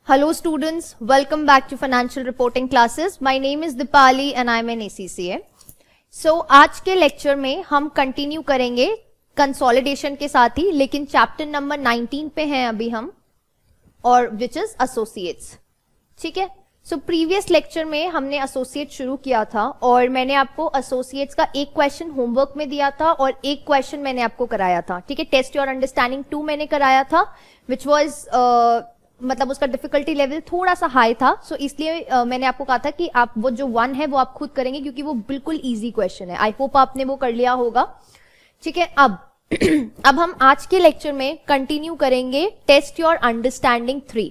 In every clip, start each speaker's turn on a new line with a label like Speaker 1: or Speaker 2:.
Speaker 1: Hello students, welcome back to financial reporting classes. My name is Dipali and I am an ACCA. So आज के lecture में हम continue करेंगे consolidation के साथ ही, लेकिन चैप्टर नंबर 19 पे हैं अभी हम, और विच इज एसोसिएट्स. ठीक है. सो प्रीवियस लेक्चर में हमने एसोसिएट शुरू किया था और मैंने आपको एसोसिएट्स का एक क्वेश्चन होमवर्क में दिया था और एक क्वेश्चन मैंने आपको कराया था. ठीक है. टेस्ट योर अंडरस्टैंडिंग 2 मैंने कराया था, विच वॉज मतलब उसका डिफिकल्टी लेवल थोड़ा सा हाई था. सो इसलिए मैंने आपको कहा था कि आप वो जो 1 है वो आप खुद करेंगे क्योंकि वो बिल्कुल इजी क्वेश्चन है. आई होप आपने वो कर लिया होगा. ठीक है. अब हम आज के लेक्चर में कंटिन्यू करेंगे टेस्ट योर अंडरस्टैंडिंग 3.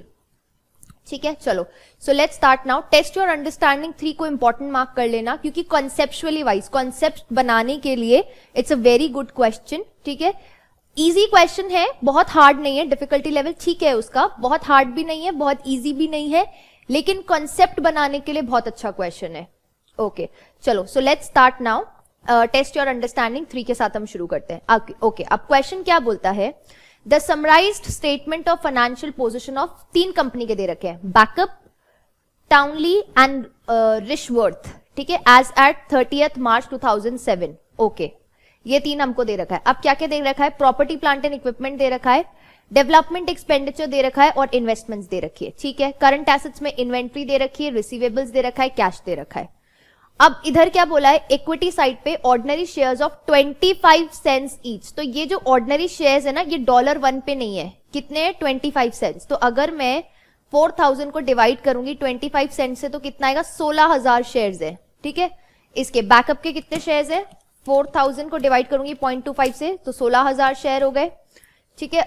Speaker 1: ठीक है. चलो, so let's start now. Test your understanding 3 को इंपॉर्टेंट मार्क कर लेना क्योंकि कॉन्सेप्चुअली वाइज, कॉन्सेप्ट बनाने के लिए it's a very good question. ठीक है. इजी क्वेश्चन है, बहुत हार्ड नहीं है. डिफिकल्टी लेवल ठीक है उसका, बहुत हार्ड भी नहीं है, बहुत इजी भी नहीं है, लेकिन कॉन्सेप्ट बनाने के लिए बहुत अच्छा क्वेश्चन है. ओके, चलो, so let's start now. Test your understanding 3 के साथ हम शुरू करते हैं. ओके, अब क्वेश्चन क्या बोलता है? The summarised statement of financial position of 3 company के दे रखे हैं, बैकअप, टाउनली एंड रिशवर्थ. ठीक है. As eight 30th March 2007. Okay, ये 3 हमको दे रखा है. अब क्या क्या दे रखा है? प्रॉपर्टी, प्लांट एंड इक्विपमेंट दे रखा है, डेवलपमेंट एक्सपेंडिचर दे रखा है और इन्वेस्टमेंट्स दे रखी है. ठीक है. करंट एसेट्स में इन्वेंट्री दे रखी है, रिसीवेबल्स दे रखा है, कैश दे रखा है. अब इधर क्या बोला है? इक्विटी साइड पे ordinary shares of 25 cents each. तो ये जो ऑर्डिनरी शेयर्स है ना, ये $1 पे नहीं है. कितने हैं? 25 सेंट्स. तो अगर मैं 4000 को डिवाइड करूंगी 25 सेंट से तो कितना आएगा? 16000 शेयर्स है. ठीक है. इसके बैकअप के कितने शेयर्स है? 4000 को डिवाइड करूंगी 0.25 से तो 16000 शेयर हो गए. ठीक है.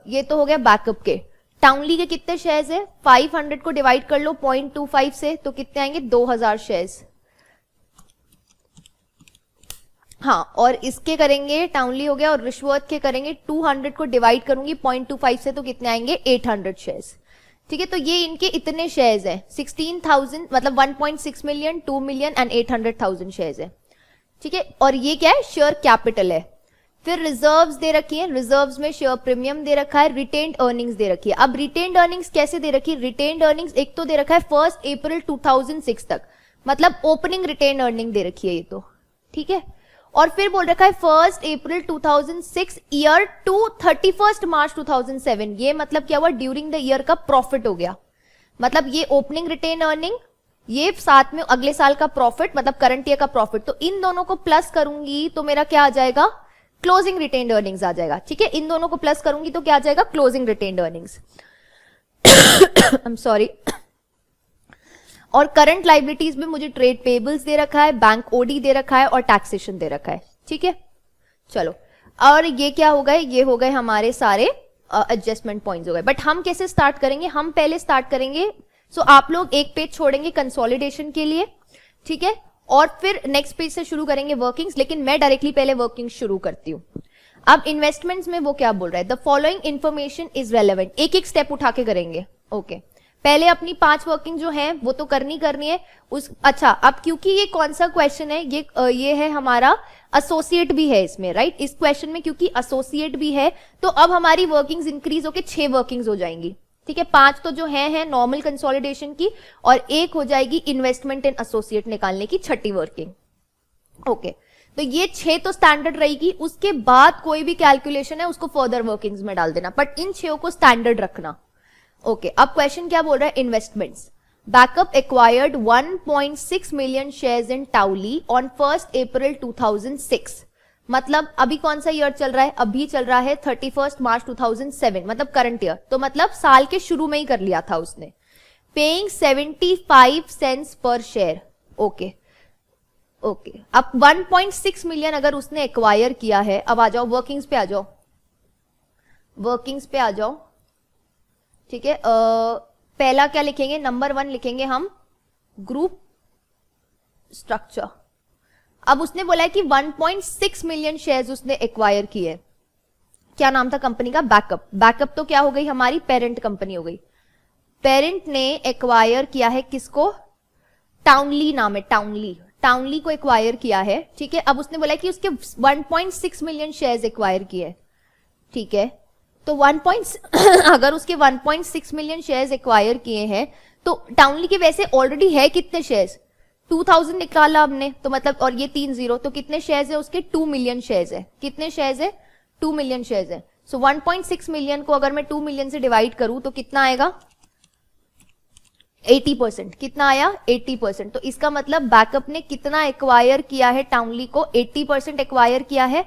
Speaker 1: ये तो हो गया बैकअप के. टाउनली के कितने शेयर्स है? 500 को डिवाइड कर लो 0.25 से तो कितने आएंगे? 2000 शेयर्स. हाँ, और इसके करेंगे, टाउनली हो गया, और रिश्वत के करेंगे 200 को डिवाइड करूंगी 0.25 से तो कितने आएंगे? 800 शेयर्स. ठीक है. तो ये इनके इतने शेयर्स हैं, 16,000 मतलब 1.6 मिलियन, 2 मिलियन एंड 800,000 शेयर्स है. ठीक है. और ये क्या है? शेयर कैपिटल है. फिर रिजर्व्स दे रखी है, रिजर्व्स में शेयर प्रीमियम दे रखा है, रिटेन्ड अर्निंग्स दे रखी है. अब रिटेन्ड अर्निंग्स कैसे दे रखी है? रिटेन्ड अर्निंग्स एक तो दे रखा है 1 अप्रैल 2006 तक, मतलब ओपनिंग रिटेन्ड अर्निंग दे रखी है ये तो. ठीक है. और फिर बोल रखा है 1 अप्रैल 2006 ईयर टू 31 मार्च 2007. ये मतलब क्या हुआ? ड्यूरिंग द ईयर का प्रॉफिट हो गया. मतलब ये ओपनिंग रिटेन अर्निंग, ये साथ में अगले साल का प्रॉफिट, मतलब करंट ईयर का प्रॉफिट. तो इन दोनों को प्लस करूंगी तो मेरा क्या आ जाएगा? क्लोजिंग रिटेन्ड अर्निंग्स आ जाएगा. ठीक है. इन दोनों को प्लस करूंगी तो क्या आ जाएगा? Closing retained earnings. I am sorry. और करंट लाइबिलिटीज में मुझे ट्रेड पेबल्स दे रखा है, बैंक ओडी दे रखा है और टैक्सेशन दे रखा है. ठीक है. चलो, और ये क्या हो गए? ये हो गए हमारे सारे एडजस्टमेंट पॉइंट्स हो गए. बट हम कैसे स्टार्ट करेंगे? हम पहले स्टार्ट करेंगे, सो आप लोग एक पेज छोड़ेंगे कंसोलिडेशन के लिए. ठीक है. और फिर नेक्स्ट पेज से शुरू करेंगे वर्किंग्स, लेकिन मैं डायरेक्टली पहले वर्किंग शुरू करती हूँ. अब इन्वेस्टमेंट्स में वो क्या बोल रहा है? The following information is relevant. एक एक स्टेप उठा के करेंगे. ओके. पहले अपनी 5 वर्किंग जो है वो तो करनी है उस. अच्छा, अब क्योंकि ये कौन सा क्वेश्चन है? ये है हमारा एसोसिएट भी है इसमें, राइट? इस क्वेश्चन में क्योंकि एसोसिएट भी है तो अब हमारी वर्किंग्स इंक्रीज होके 6 वर्किंग्स हो जाएंगी. ठीक है. 5 तो जो है नॉर्मल कंसोलिडेशन की, और एक हो जाएगी इन्वेस्टमेंट इन एसोसिएट निकालने की, 6ठी वर्किंग. ओके. तो ये 6 तो स्टैंडर्ड रहेगी. उसके बाद कोई भी कैलकुलेशन है उसको फर्दर वर्किंग्स में डाल देना, बट इन 6 को स्टैंडर्ड रखना. ओके. अब क्वेश्चन क्या बोल रहा है? Investments. Backup acquired 1.6 million shares in Towley on 1 April 2006. मतलब अभी कौन सा ईयर चल रहा है? अभी चल रहा है 31 मार्च 2007, मतलब करंट ईयर. तो मतलब साल के शुरू में ही कर लिया था उसने. Paying 75 cents per share. Okay. Okay. अब 1.6 मिलियन अगर उसने एक्वायर किया है. अब आ जाओ वर्किंग्स पे, आ जाओ वर्किंग्स पे, आ जाओ. ठीक है. पहला क्या लिखेंगे? नंबर 1 लिखेंगे हम ग्रुप स्ट्रक्चर. अब उसने बोला है कि 1.6 मिलियन शेयर्स उसने एक्वायर किए. क्या नाम था कंपनी का? बैकअप. बैकअप तो क्या हो गई? हमारी पेरेंट कंपनी हो गई. पेरेंट ने एक्वायर किया है किसको? टाउनली नाम है, टाउनली. टाउनली को एक्वायर किया है. ठीक है. अब उसने बोला है कि उसके 1.6 मिलियन शेयर्स एक्वायर किए. ठीक है. तो अगर उसके 1.6 मिलियन शेयर्स एक्वायर किए हैं तो टाउनली के वैसे ऑलरेडी है कितने शेयर्स, 2000 निकाला हमने, तो मतलब और ये 3 0, तो कितने शेयर्स है उसके, 2 मिलियन शेयर्स है। कितने शेयर्स है, 2 मिलियन शेयर्स है। सो 1.6 मिलियन को अगर मैं 2 मिलियन से डिवाइड करूं तो कितना आएगा, 80%। कितना आया, 80%। तो इसका मतलब बैकअप ने कितना एक्वायर किया है, टाउनली को 80% एक्वायर किया है।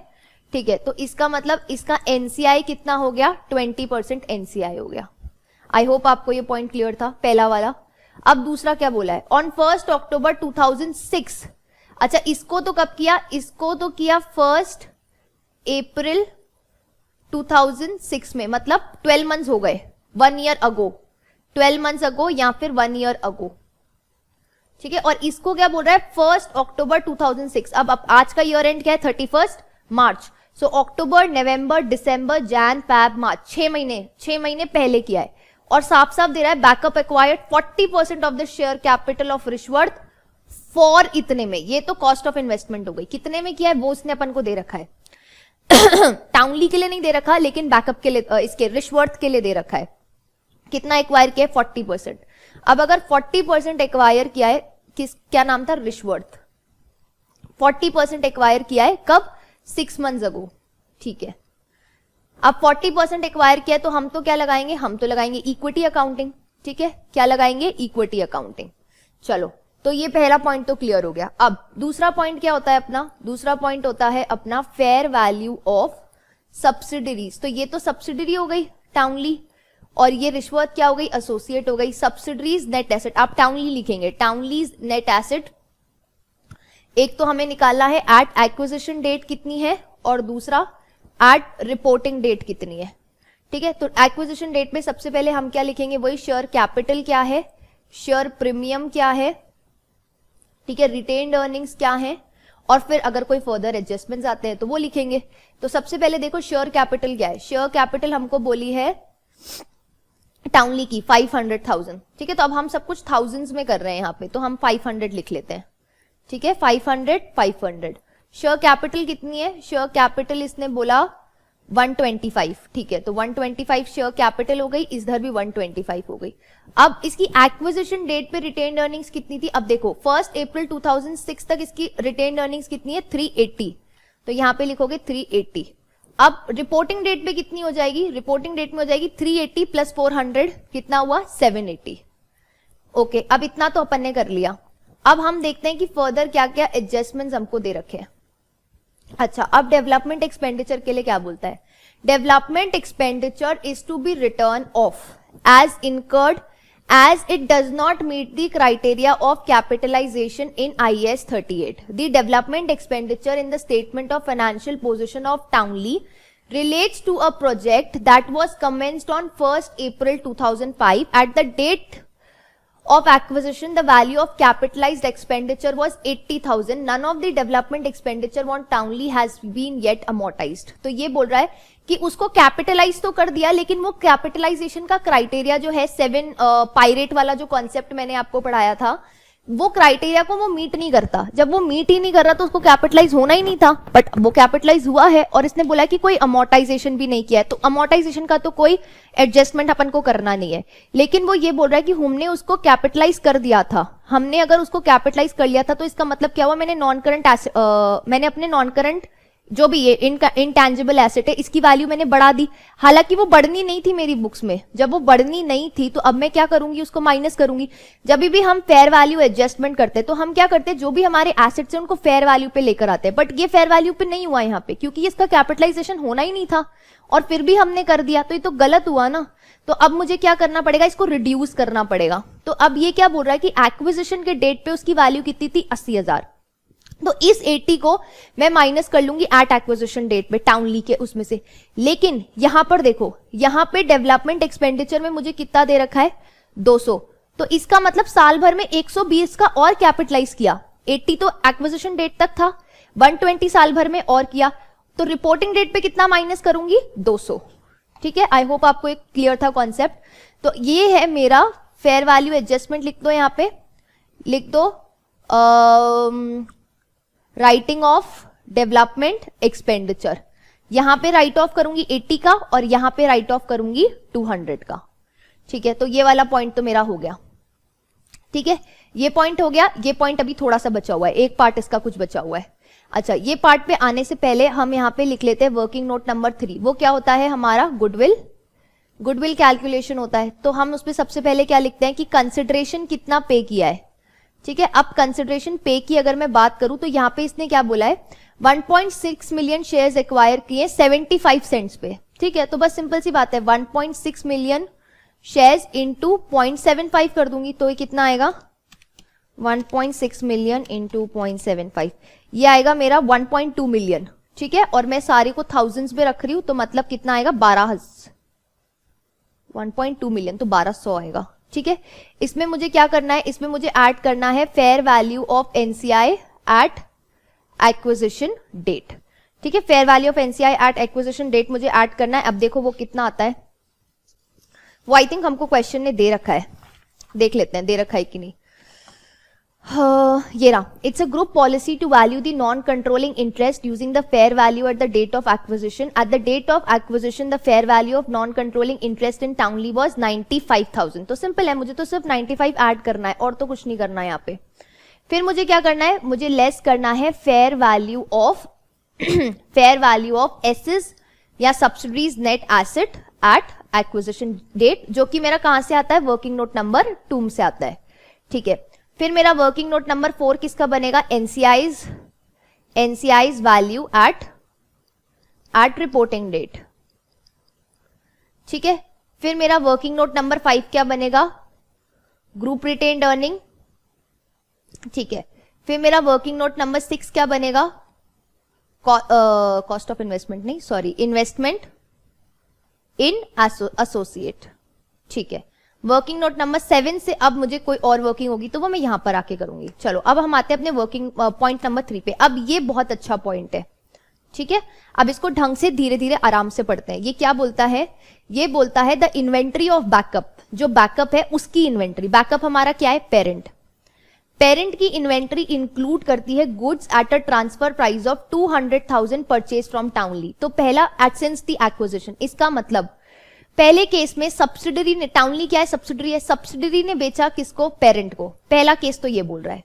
Speaker 1: ठीक है, तो इसका मतलब इसका एनसीआई कितना हो गया, 20% एनसीआई हो गया। आई होप आपको ये पॉइंट क्लियर था, पहला वाला। अब दूसरा क्या बोला है, ऑन 1 अक्टूबर 2006। अच्छा, इसको तो कब किया, इसको तो किया 1 अप्रैल 2006 में, मतलब 12 मंथ्स हो गए, 1 ईयर अगो, 12 मंथ्स अगो या फिर 1 ईयर अगो। ठीक है, और इसको क्या बोल रहा है, 1 अक्टूबर 2006। अब आज का ईयर एंड क्या है, 31 मार्च। सो अक्टूबर, नवंबर, दिसंबर, जैन, फैब, मार्च, 6 महीने पहले किया है। और साफ साफ दे रहा है Backup acquired 40% of the share capital of Rishworth for इतने में। ये तो कॉस्ट ऑफ इन्वेस्टमेंट हो गई, कितने में किया है वो उसने अपन को दे रखा है। टाउनली के लिए नहीं दे रखा, लेकिन बैकअप के लिए, इसके रिश्वर्थ के लिए दे रखा है। कितना एक्वायर किया है, 40%। अब अगर 40% एक्वायर किया है, क्या नाम था, रिश्वर्थ, 40% एक्वायर किया है कब, 6 मंथ्स अगो। ठीक है, अब 40% एक्वायर किया तो हम तो क्या लगाएंगे, हम तो लगाएंगे इक्विटी अकाउंटिंग। ठीक है, क्या लगाएंगे, इक्विटी अकाउंटिंग। चलो, तो ये पहला पॉइंट तो क्लियर हो गया। अब दूसरा पॉइंट क्या होता है अपना, दूसरा पॉइंट होता है अपना फेयर वैल्यू ऑफ सब्सिडरीज। तो ये तो सब्सिडरी हो गई टाउनली, और ये रिश्वत क्या हो गई, एसोसिएट हो गई। सब्सिडरीज नेट एसेट, आप टाउनली लिखेंगे, टाउनलीज नेट एसेट। एक तो हमें निकालना है एट एक्विजिशन डेट कितनी है, और दूसरा एट रिपोर्टिंग डेट कितनी है। ठीक है, तो एक्विजिशन डेट में सबसे पहले हम क्या लिखेंगे, वही शेयर कैपिटल क्या है, शेयर प्रीमियम क्या है, ठीक है, रिटेन्ड अर्निंग्स क्या है, और फिर अगर कोई फर्दर एडजस्टमेंट्स आते हैं तो वो लिखेंगे। तो सबसे पहले देखो शेयर कैपिटल क्या है, शेयर कैपिटल हमको बोली है टाउनली की 500,000। ठीक है, तो अब हम सब कुछ थाउजेंड्स में कर रहे हैं यहाँ पे, तो हम 500 लिख लेते हैं। ठीक है, 500। शेयर कैपिटल कितनी है, शेयर कैपिटल इसने बोला 125। ठीक है, तो 125 शेयर कैपिटल हो गई, इधर भी 125 हो गई। अब इसकी एक्विजिशन डेट पे रिटेन्ड अर्निंग्स कितनी थी, अब देखो 1 अप्रैल 2006 तक इसकी रिटेन्ड अर्निंग्स कितनी है, 380। तो यहाँ पे लिखोगे 380। अब रिपोर्टिंग डेट पे कितनी हो जाएगी, रिपोर्टिंग डेट में हो जाएगी 380 प्लस 400, कितना हुआ, 780। ओके, अब इतना तो अपन ने कर लिया। अब हम देखते हैं कि फर्दर क्या क्या एडजस्टमेंट्स हमको दे रखे हैं। अच्छा, अब डेवलपमेंट एक्सपेंडिचर के लिए क्या बोलता है, development expenditure is to be written off as incurred as it does not meet the criteria of capitalization in IAS 38. The development expenditure in the statement of financial position of Townley relates to a project that was commenced on 1st April 2005. At the date of acquisition, the value of capitalized expenditure was 80,000. None of the development expenditure on Townley has been yet amortized. तो ये बोल रहा है कि उसको capitalise तो कर दिया, लेकिन वो कैपिटलाइजेशन का क्राइटेरिया जो है 7 पायरेट वाला जो कॉन्सेप्ट मैंने आपको पढ़ाया था, वो क्राइटेरिया को वो मीट नहीं करता। जब वो मीट ही नहीं कर रहा तो उसको कैपिटलाइज होना ही नहीं था, बट वो कैपिटलाइज हुआ है, और इसने बोला कि कोई अमोर्टाइजेशन भी नहीं किया है। तो अमोर्टाइजेशन का तो कोई एडजस्टमेंट अपन को करना नहीं है, लेकिन वो ये बोल रहा है कि हमने उसको कैपिटलाइज कर दिया था। हमने अगर उसको कैपिटलाइज कर लिया था तो इसका मतलब क्या हुआ, मैंने अपने नॉन करंट जो भी ये इनटैंजिबल एसेट है इसकी वैल्यू मैंने बढ़ा दी। हालांकि वो बढ़नी नहीं थी मेरी बुक्स में, जब वो बढ़नी नहीं थी तो अब मैं क्या करूंगी, उसको माइनस करूंगी। जब भी हम फेयर वैल्यू एडजस्टमेंट करते हैं तो हम क्या करते हैं, जो भी हमारे एसेट्स हैं उनको फेयर वैल्यू पे लेकर आते हैं, बट ये फेयर वैल्यू पे नहीं हुआ यहाँ पे, क्योंकि इसका कैपिटलाइजेशन होना ही नहीं था और फिर भी हमने कर दिया, तो ये तो गलत हुआ ना। तो अब मुझे क्या करना पड़ेगा, इसको रिड्यूस करना पड़ेगा। तो अब ये क्या बोल रहा है कि एक्विजिशन के डेट पे उसकी वैल्यू कितनी थी, 80,000। तो इस 80 को मैं माइनस कर लूंगी एट एक्विजिशन डेट पे टाउनली के उसमें से। लेकिन यहां पर देखो, यहां पे डेवलपमेंट एक्सपेंडिचर में मुझे कितना दे रखा है, 200। तो इसका मतलब साल भर में 120 का और कैपिटलाइज किया। 80 तो एक्विजिशन डेट तक था, 120 साल भर में और किया, तो रिपोर्टिंग डेट पे कितना माइनस करूंगी, 200। ठीक है, आई होप आपको एक क्लियर था कॉन्सेप्ट। तो ये है मेरा फेयर वैल्यू एडजस्टमेंट, लिख दो यहां पे, लिख दो राइटिंग ऑफ डेवलपमेंट एक्सपेंडिचर। यहां पे राइट ऑफ करूंगी 80 का और यहां पे राइट ऑफ करूंगी 200 का। ठीक है, तो ये वाला पॉइंट तो मेरा हो गया। ठीक है, ये पॉइंट हो गया। ये पॉइंट अभी थोड़ा सा बचा हुआ है, एक पार्ट इसका कुछ बचा हुआ है। अच्छा, ये पार्ट पे आने से पहले हम यहाँ पे लिख लेते हैं वर्किंग नोट नंबर 3। वो क्या होता है हमारा? गुडविल। गुडविल कैलकुलेशन होता है। तो हम उसमें सबसे पहले क्या लिखते हैं कि कंसिडरेशन कितना पे किया है। ठीक है, अब कंसिडरेशन पे की अगर मैं बात करूं तो यहाँ पे इसने क्या बोला है, 1.6 मिलियन शेयर्स एक्वायर किए 75 सेंट्स पे। ठीक है, तो बस सिंपल सी बात है, 1.6 मिलियन शेयर्स इंटू 0.75 कर दूंगी तो ये कितना आएगा, 1.6 मिलियन इंटू 0.75, ये आएगा मेरा 1.2 मिलियन। ठीक है, और मैं सारे को थाउजेंड्स में रख रही हूं तो मतलब कितना आएगा, 1.2 मिलियन तो 1200 आएगा। ठीक है, इसमें मुझे क्या करना है, इसमें मुझे ऐड करना है fair value of NCI at acquisition date. ठीक है, fair value of NCI at acquisition date मुझे ऐड करना है। अब देखो वो कितना आता है, वो आई थिंक हमको क्वेश्चन ने दे रखा है, देख लेते हैं दे रखा है कि नहीं। ये रहा, it's a group policy to value the non controlling interest using the fair value at the date of acquisition. At the date of acquisition the fair value of non controlling interest in Townley was 95,000। तो simple है, मुझे तो सिर्फ 95 add करना है और तो कुछ नहीं करना है यहाँ पे। फिर मुझे क्या करना है, मुझे लेस करना है fair value of fair value of assets या subsidiaries net asset at acquisition date, जो कि मेरा कहां से आता है, वर्किंग नोट नंबर 2 से आता है। ठीक है, फिर मेरा वर्किंग नोट नंबर 4 किसका बनेगा, एनसीआईज वैल्यू एट रिपोर्टिंग डेट। ठीक है, फिर मेरा वर्किंग नोट नंबर 5 क्या बनेगा, ग्रुप रिटेन्ड अर्निंग। ठीक है, फिर मेरा वर्किंग नोट नंबर 6 क्या बनेगा, कॉस्ट ऑफ इन्वेस्टमेंट नहीं, सॉरी, इन्वेस्टमेंट इन एसोसिएट। ठीक है, वर्किंग नोट नंबर 7 से अब मुझे कोई और वर्किंग होगी तो वो मैं यहां पर आके करूंगी। चलो अब हम आते हैं अपने वर्किंग पॉइंट नंबर 3 पे। अब ये बहुत अच्छा पॉइंट है। ठीक है, अब इसको ढंग से धीरे धीरे आराम से पढ़ते हैं। ये क्या बोलता है, ये बोलता है द इन्वेंट्री ऑफ बैकअप, जो बैकअप है उसकी इन्वेंट्री। बैकअप हमारा क्या है, पेरेंट। पेरेंट की इन्वेंट्री इंक्लूड करती है goods at a transfer price of 200,000 purchase from Townley. तो पहला एट सिंस द एक्विजिशन, इसका मतलब पहले केस में सब्सिडरी ने, टाउनली क्या है, सब्सिडरी है, सब्सिडरी ने बेचा किसको, पेरेंट को। पहला केस तो ये बोल रहा है।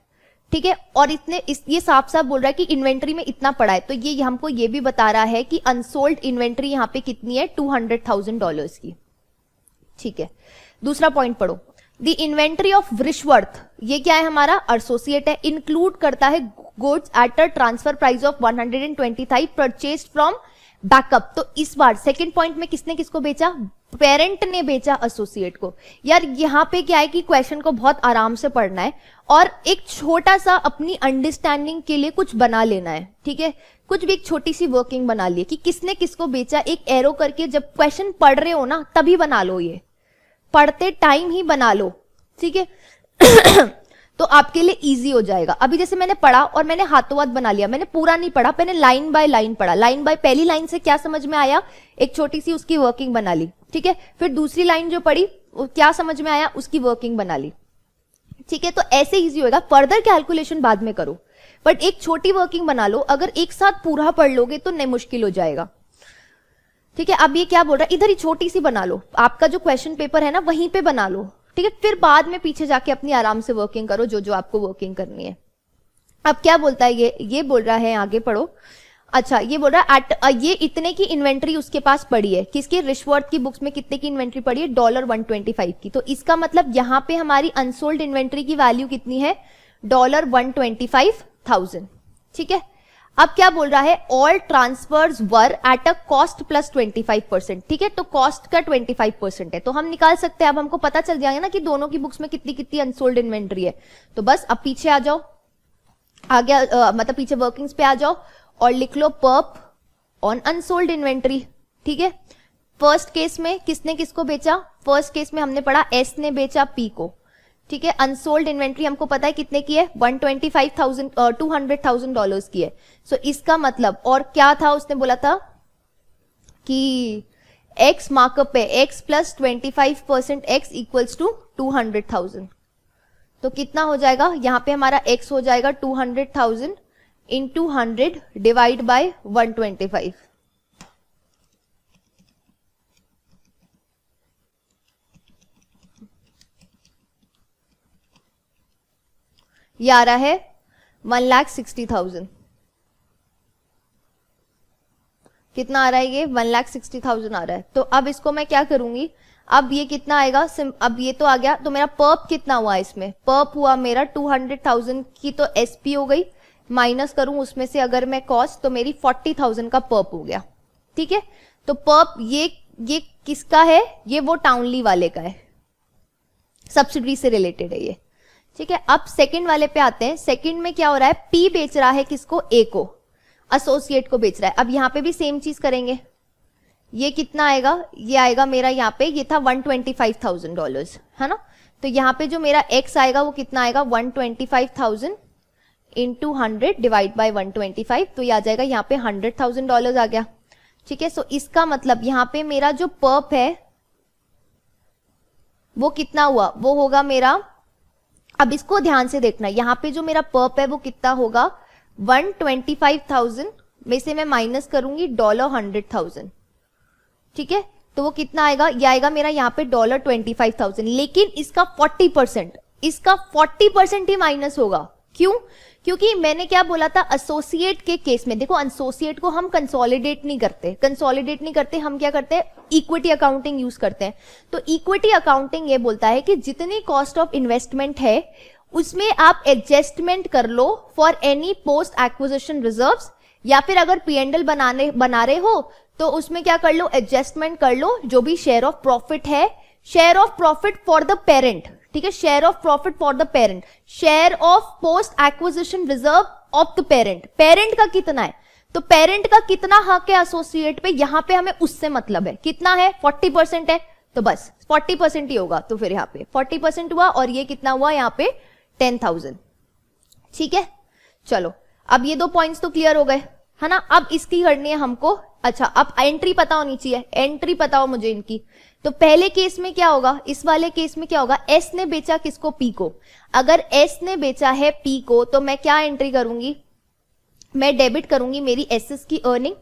Speaker 1: ठीक है, और ये साफ साफ बोल रहा है कि इन्वेंट्री में इतना पड़ा है। तो ये हमको ये भी बता रहा है कि अनसोल्ड इन्वेंट्री यहां पे कितनी है, $200,000 की। ठीक है, दूसरा पॉइंट पढ़ो, द इन्वेंट्री ऑफ वृषवर्थ, ये क्या है हमारा, एसोसिएट है, इंक्लूड करता है goods at a transfer price of 125 purchase from backup. तो इस बार सेकंड पॉइंट में किसने किसको बेचा, पेरेंट ने बेचा एसोसिएट को। यार यहाँ पे क्या है कि क्वेश्चन को बहुत आराम से पढ़ना है और एक छोटा सा अपनी अंडरस्टैंडिंग के लिए कुछ बना लेना है। ठीक है, कुछ भी एक छोटी सी वर्किंग बना ली कि किसने किसको बेचा, एक एरो करके जब क्वेश्चन पढ़ रहे हो ना तभी बना लो, ये पढ़ते टाइम ही बना लो। ठीक है तो आपके लिए इजी हो जाएगा। अभी जैसे मैंने पढ़ा और मैंने हाथों हाथ बना लिया, मैंने पूरा नहीं पढ़ा, मैंने लाइन बाय लाइन पढ़ा। लाइन बाय, पहली लाइन से क्या समझ में आया, एक छोटी सी उसकी वर्किंग बना ली। ठीक है, फिर दूसरी लाइन जो पढ़ी वो क्या समझ में आया, उसकी वर्किंग बना ली। ठीक है, तो ऐसे इजी होगा, फर्दर कैलकुलेशन बाद में करो, बट एक छोटी वर्किंग बना लो। अगर एक साथ पूरा पढ़ लोगे तो नहीं, मुश्किल हो जाएगा। ठीक है, अब ये क्या बोल रहा है, इधर ही छोटी सी बना लो, आपका जो क्वेश्चन पेपर है ना वहीं पे बना लो। ठीक है, फिर बाद में पीछे जाके अपनी आराम से वर्किंग करो, जो जो आपको वर्किंग करनी है। अब क्या बोलता है ये बोल रहा है, आगे पढ़ो। अच्छा, ये बोल रहा है ये इतने की इन्वेंट्री उसके पास पड़ी है, किसकी, रिश्वर्थ की बुक्स में कितने की इन्वेंट्री पड़ी है, $125 की। तो इसका मतलब यहां पे हमारी अनसोल्ड इन्वेंट्री की वैल्यू कितनी है, $125,000। ठीक है, अब क्या बोल रहा है, all transfers were at a cost plus 25%। ठीक है, तो कॉस्ट का 25% है, तो हम निकाल सकते हैं। अब हमको पता चल जाएगा ना कि दोनों की बुक्स में कितनी कितनी अनसोल्ड इन्वेंट्री है। तो बस अब पीछे आ जाओ, आगे मतलब पीछे वर्किंग्स पे आ जाओ और लिख लो पर्प ऑन अनसोल्ड इन्वेंट्री। ठीक है, फर्स्ट केस में किसने किसको बेचा, फर्स्ट केस में हमने पढ़ा एस ने बेचा पी को। ठीक है, अनसोल्ड इन्वेंट्री हमको पता है कितने की है, $200,000 की है। सो इसका मतलब, और क्या था उसने बोला था कि एक्स मार्कअप है, X plus 25% X equals to 200,000। तो कितना हो जाएगा, यहां पे हमारा एक्स हो जाएगा 200,000 इंटू 100 डिवाइड बाय 125। ये आ रहा है 1,60,000। कितना आ रहा है ये? 1,60,000 आ रहा है। तो अब इसको मैं क्या करूंगी, अब ये कितना आएगा, अब ये तो आ गया, तो मेरा पर्प कितना हुआ इसमें? पर्प हुआ मेरा 200,000 की तो एसपी हो गई, माइनस करूं उसमें से अगर मैं कॉस्ट, तो मेरी 40,000 का पर्प हो गया। ठीक है, तो पर्प ये किसका है? ये वो टाउनली वाले का है, सब्सिडी से रिलेटेड है ये। ठीक है, अब सेकंड वाले पे आते हैं। सेकंड में क्या हो रहा है? पी बेच रहा है किसको? ए को, एसोसिएट को बेच रहा है। अब यहां पे भी सेम चीज करेंगे। ये कितना आएगा? ये आएगा मेरा, यहाँ पे ये था $125,000 है ना, तो यहाँ पे जो मेरा एक्स आएगा वो कितना आएगा? 125,000 इंटू 100 डिवाइड बाई 125, तो ये आ जाएगा यहाँ पे $100,000 आ गया। ठीक है, सो इसका मतलब यहाँ पे मेरा जो पर्प है वो कितना हुआ? वो होगा मेरा, अब इसको ध्यान से देखना, यहाँ पे जो मेरा पर्प है वो कितना होगा? 125,000 में से मैं माइनस करूंगी $100,000। ठीक है, तो वो कितना आएगा? ये आएगा मेरा यहाँ पे $25,000, लेकिन इसका 40%, इसका 40% ही माइनस होगा। क्यों? क्योंकि मैंने क्या बोला था, एसोसिएट के केस में देखो, एसोसिएट को हम कंसोलिडेट नहीं करते, हम क्या करते हैं? इक्विटी अकाउंटिंग यूज करते हैं। तो इक्विटी अकाउंटिंग ये बोलता है कि जितनी कॉस्ट ऑफ इन्वेस्टमेंट है उसमें आप एडजस्टमेंट कर लो for any post acquisition reserves, या फिर अगर P&L बना रहे हो तो उसमें क्या कर लो? एडजस्टमेंट कर लो, जो भी शेयर ऑफ प्रॉफिट है, share of profit for the parent. ठीक है, share of profit for the parent, share of post acquisition reserve of the parent. Parent का कितना है? तो पेरेंट का कितना हक है एसोसिएट पे, यहां पे हमें उससे मतलब है। कितना है? 40% है, तो बस 40% ही होगा। तो फिर यहाँ पे 40% हुआ, और ये कितना हुआ यहाँ पे? 10,000। ठीक है, चलो अब ये दो पॉइंट्स तो क्लियर हो गए है ना। अब इसकी करनी है हमको, अच्छा अब एंट्री पता होनी चाहिए, एंट्री पता हो मुझे इनकी। तो पहले केस में क्या होगा? इस वाले केस में क्या होगा? एस ने बेचा किसको? पी को। अगर एस ने बेचा है पी को, तो मैं क्या एंट्री करूंगी? मैं डेबिट करूंगी मेरी एस की अर्निंग।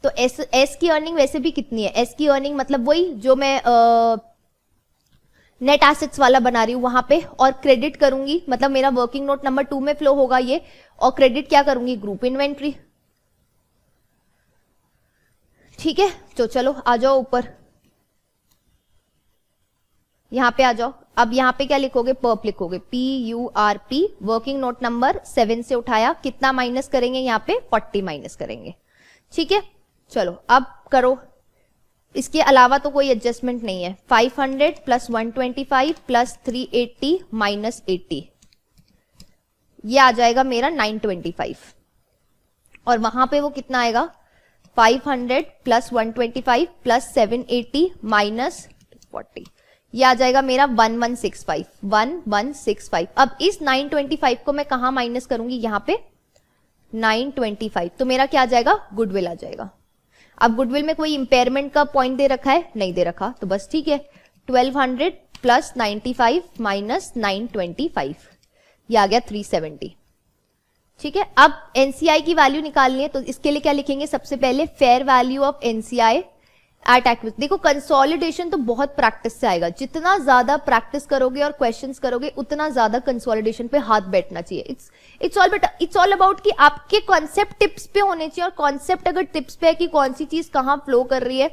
Speaker 1: तो एस की अर्निंग वैसे भी कितनी है? एस की अर्निंग मतलब वही जो मैं नेट एसेट्स वाला बना रही हूं वहां पे, और क्रेडिट करूंगी, मतलब मेरा वर्किंग नोट नंबर 2 में फ्लो होगा ये, और क्रेडिट क्या करूंगी? Group inventory. ठीक है, तो चलो आ जाओ ऊपर, यहां पे आ जाओ। अब यहां पे क्या लिखोगे? पर्प लिखोगे, PURP। वर्किंग नोट नंबर 7 से उठाया, कितना माइनस करेंगे? यहाँ पे 40 माइनस करेंगे। ठीक है, चलो अब करो। इसके अलावा तो कोई एडजस्टमेंट नहीं है। 500 प्लस 125 प्लस 380 माइनस 80, ये आ जाएगा मेरा 925। और वहां पे वो कितना आएगा? 500 प्लस 125 प्लस 780 माइनस 40, ये आ जाएगा मेरा 1165। अब इस 925 को मैं कहां माइनस करूंगी? यहां पे 925, तो मेरा क्या आ जाएगा? गुडविल आ जाएगा। अब गुडविल में कोई इंपेयरमेंट का पॉइंट दे रखा है? नहीं दे रखा, तो बस ठीक है। 1200 प्लस 95 माइनस 925, ये आ गया 370। ठीक है, अब एनसीआई की वैल्यू निकालनी है, तो इसके लिए क्या लिखेंगे? सबसे पहले fair value of NCI at acquisition. देखो कंसोलिडेशन तो बहुत प्रैक्टिस से आएगा, जितना ज्यादा प्रैक्टिस करोगे और क्वेश्चंस करोगे उतना ज्यादा कंसोलिडेशन पे हाथ बैठना चाहिए। इट्स ऑल अबाउट कि आपके कॉन्सेप्ट टिप्स पे होने चाहिए, और कॉन्सेप्ट अगर टिप्स पे है कि कौन सी चीज कहां फ्लो कर रही है,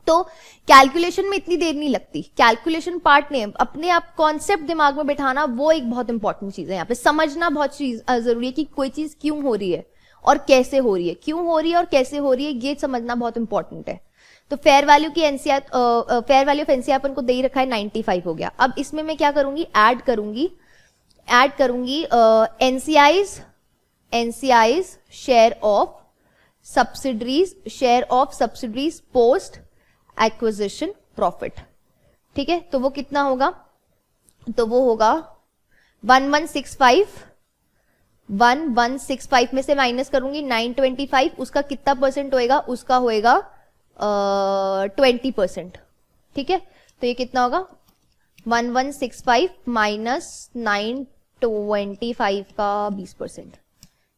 Speaker 1: तो कैलकुलेशन में इतनी देर नहीं लगती। कैलकुलेशन पार्ट नहीं है, अपने आप कॉन्सेप्ट दिमाग में बैठाना वो एक बहुत इंपॉर्टेंट चीज है। यहाँ पे समझना बहुत चीज जरूरी है कि कोई चीज क्यों हो रही है और कैसे हो रही है, क्यों हो रही है और कैसे हो रही है, ये समझना बहुत इंपॉर्टेंट है। तो फेयर वैल्यू की NCR, fair value of NCR अपन को दे ही रखा है 95 हो गया। अब इसमें मैं क्या करूंगी? ऐड करूंगी NCI's share of subsidiaries post acquisition profit. ठीक है, तो वो कितना होगा? तो वो होगा 1165 में से माइनस करूंगी 925, उसका कितना परसेंट होएगा? उसका होएगा 20%। ठीक है, तो ये कितना होगा? 1165 माइनस 925 का 20%,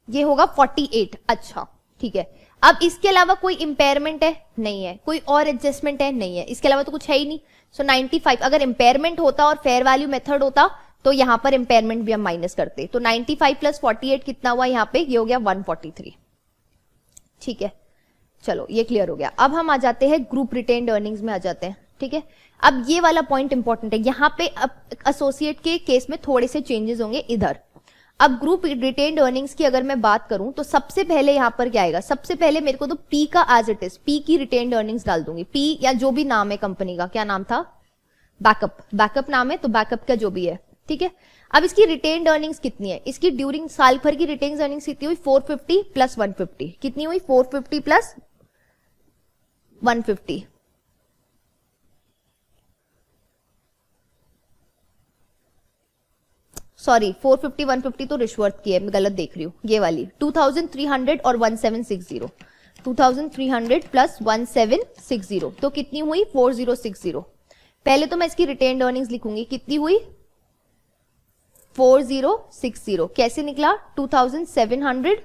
Speaker 1: ये होगा 48। अच्छा ठीक है, अब इसके अलावा कोई इंपेयरमेंट है? नहीं है। कोई और एडजस्टमेंट है? नहीं है। इसके अलावा तो कुछ है ही नहीं। सो 95, अगर इंपेयरमेंट होता और फेयर वैल्यू मेथड होता तो यहां पर इंपेयरमेंट भी हम माइनस करते, तो 95 प्लस 48 कितना हुआ यहाँ पे, ये हो गया 143। ठीक है, चलो ये क्लियर हो गया। अब हम आ जाते हैं ग्रुप रिटेन्ड अर्निंग्स में आ जाते हैं। ठीक है, अब ये वाला पॉइंट इंपॉर्टेंट है, यहाँ पे अब एसोसिएट के केस में थोड़े से चेंजेस होंगे इधर। अब ग्रुप रिटेन्ड अर्निंग्स की अगर मैं बात करूं तो सबसे पहले यहां पर क्या आएगा, सबसे पहले मेरे को तो पी का एज इट इज, पी की रिटेन्ड अर्निंग्स डाल दूंगी। पी या जो भी नाम है कंपनी का, क्या नाम था, बैकअप, बैकअप नाम है, तो बैकअप का जो भी है। ठीक है, अब इसकी रिटेन्ड अर्निंग्स कितनी है, इसकी ड्यूरिंग साल भर की रिटेन्ड अर्निंग्स कितनी हुई, 450 प्लस 150, कितनी हुई, 450 प्लस 150, सॉरी 450 150 तो रिश्वत की है, मैं गलत देख रही हूँ, ये वाली 2300 और 1760, 2300 प्लस 1760 तो कितनी हुई, 4060। पहले तो मैं इसकी रिटेन्ड अर्निंग्स लिखूंगी, कितनी हुई, 4060। कैसे निकला, 2700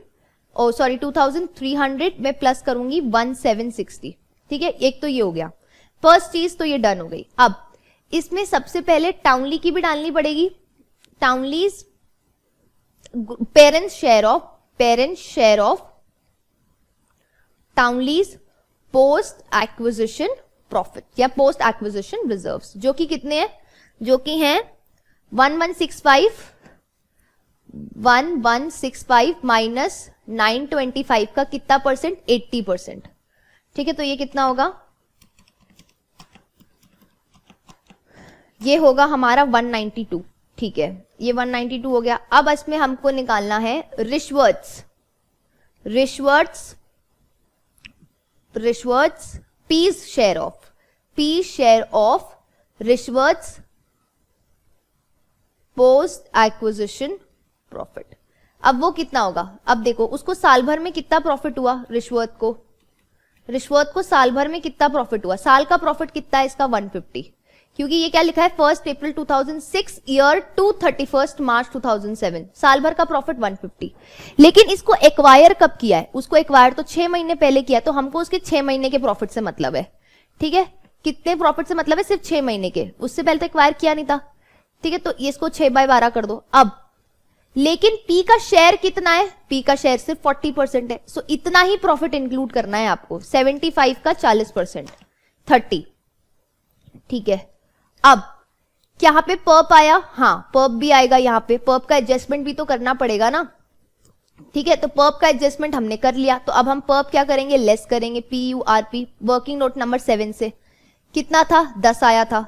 Speaker 1: ओ सॉरी 2300 में प्लस करूंगी 1760। ठीक है, एक तो ये हो गया, फर्स्ट चीज तो ये डन हो गई। अब इसमें सबसे पहले टाउनली की भी डालनी पड़ेगी, Townley's parent's share of Townley's post acquisition profit या पोस्ट एक्विजिशन रिजर्व्स, जो कि कितने हैं, जो कि हैं 1165 माइनस 925 का कितना परसेंट, 80%। ठीक है, तो ये कितना होगा, ये होगा हमारा 192। ठीक है, ये 192 हो गया। अब इसमें हमको निकालना है Rishworth's, P's share of Rishworth's post acquisition profit. अब वो कितना होगा, अब देखो उसको साल भर में कितना प्रॉफिट हुआ, रिश्वत को साल भर में कितना प्रॉफिट हुआ, साल का प्रॉफिट कितना है इसका, 150, क्योंकि ये क्या लिखा है, 1 अप्रैल 2006 ईयर टू 31 मार्च 2007, साल भर का प्रॉफिट 150। लेकिन इसको एक्वायर कब किया है, उसको एक्वायर तो 6 महीने पहले किया, तो हमको उसके 6 महीने के प्रॉफिट से मतलब है। ठीक है, कितने प्रॉफिट से मतलब है, सिर्फ 6 महीने के, उससे पहले तो एक्वायर किया नहीं था। ठीक है, तो ये इसको 6/12 कर दो। अब लेकिन पी का शेयर कितना है, पी का शेयर सिर्फ 40% है, सो इतना ही प्रॉफिट इंक्लूड करना है आपको, 75 का 40%, 30। ठीक है, अब यहाँ पे पर्प आया, हाँ पर्प भी आएगा, यहाँ पे पर्प का एडजस्टमेंट भी तो करना पड़ेगा ना। ठीक है, तो पर्प का एडजस्टमेंट हमने कर लिया, तो अब हम पर्प क्या करेंगे, लेस करेंगे, PURP वर्किंग नोट नंबर 7 से कितना था, 10 आया था।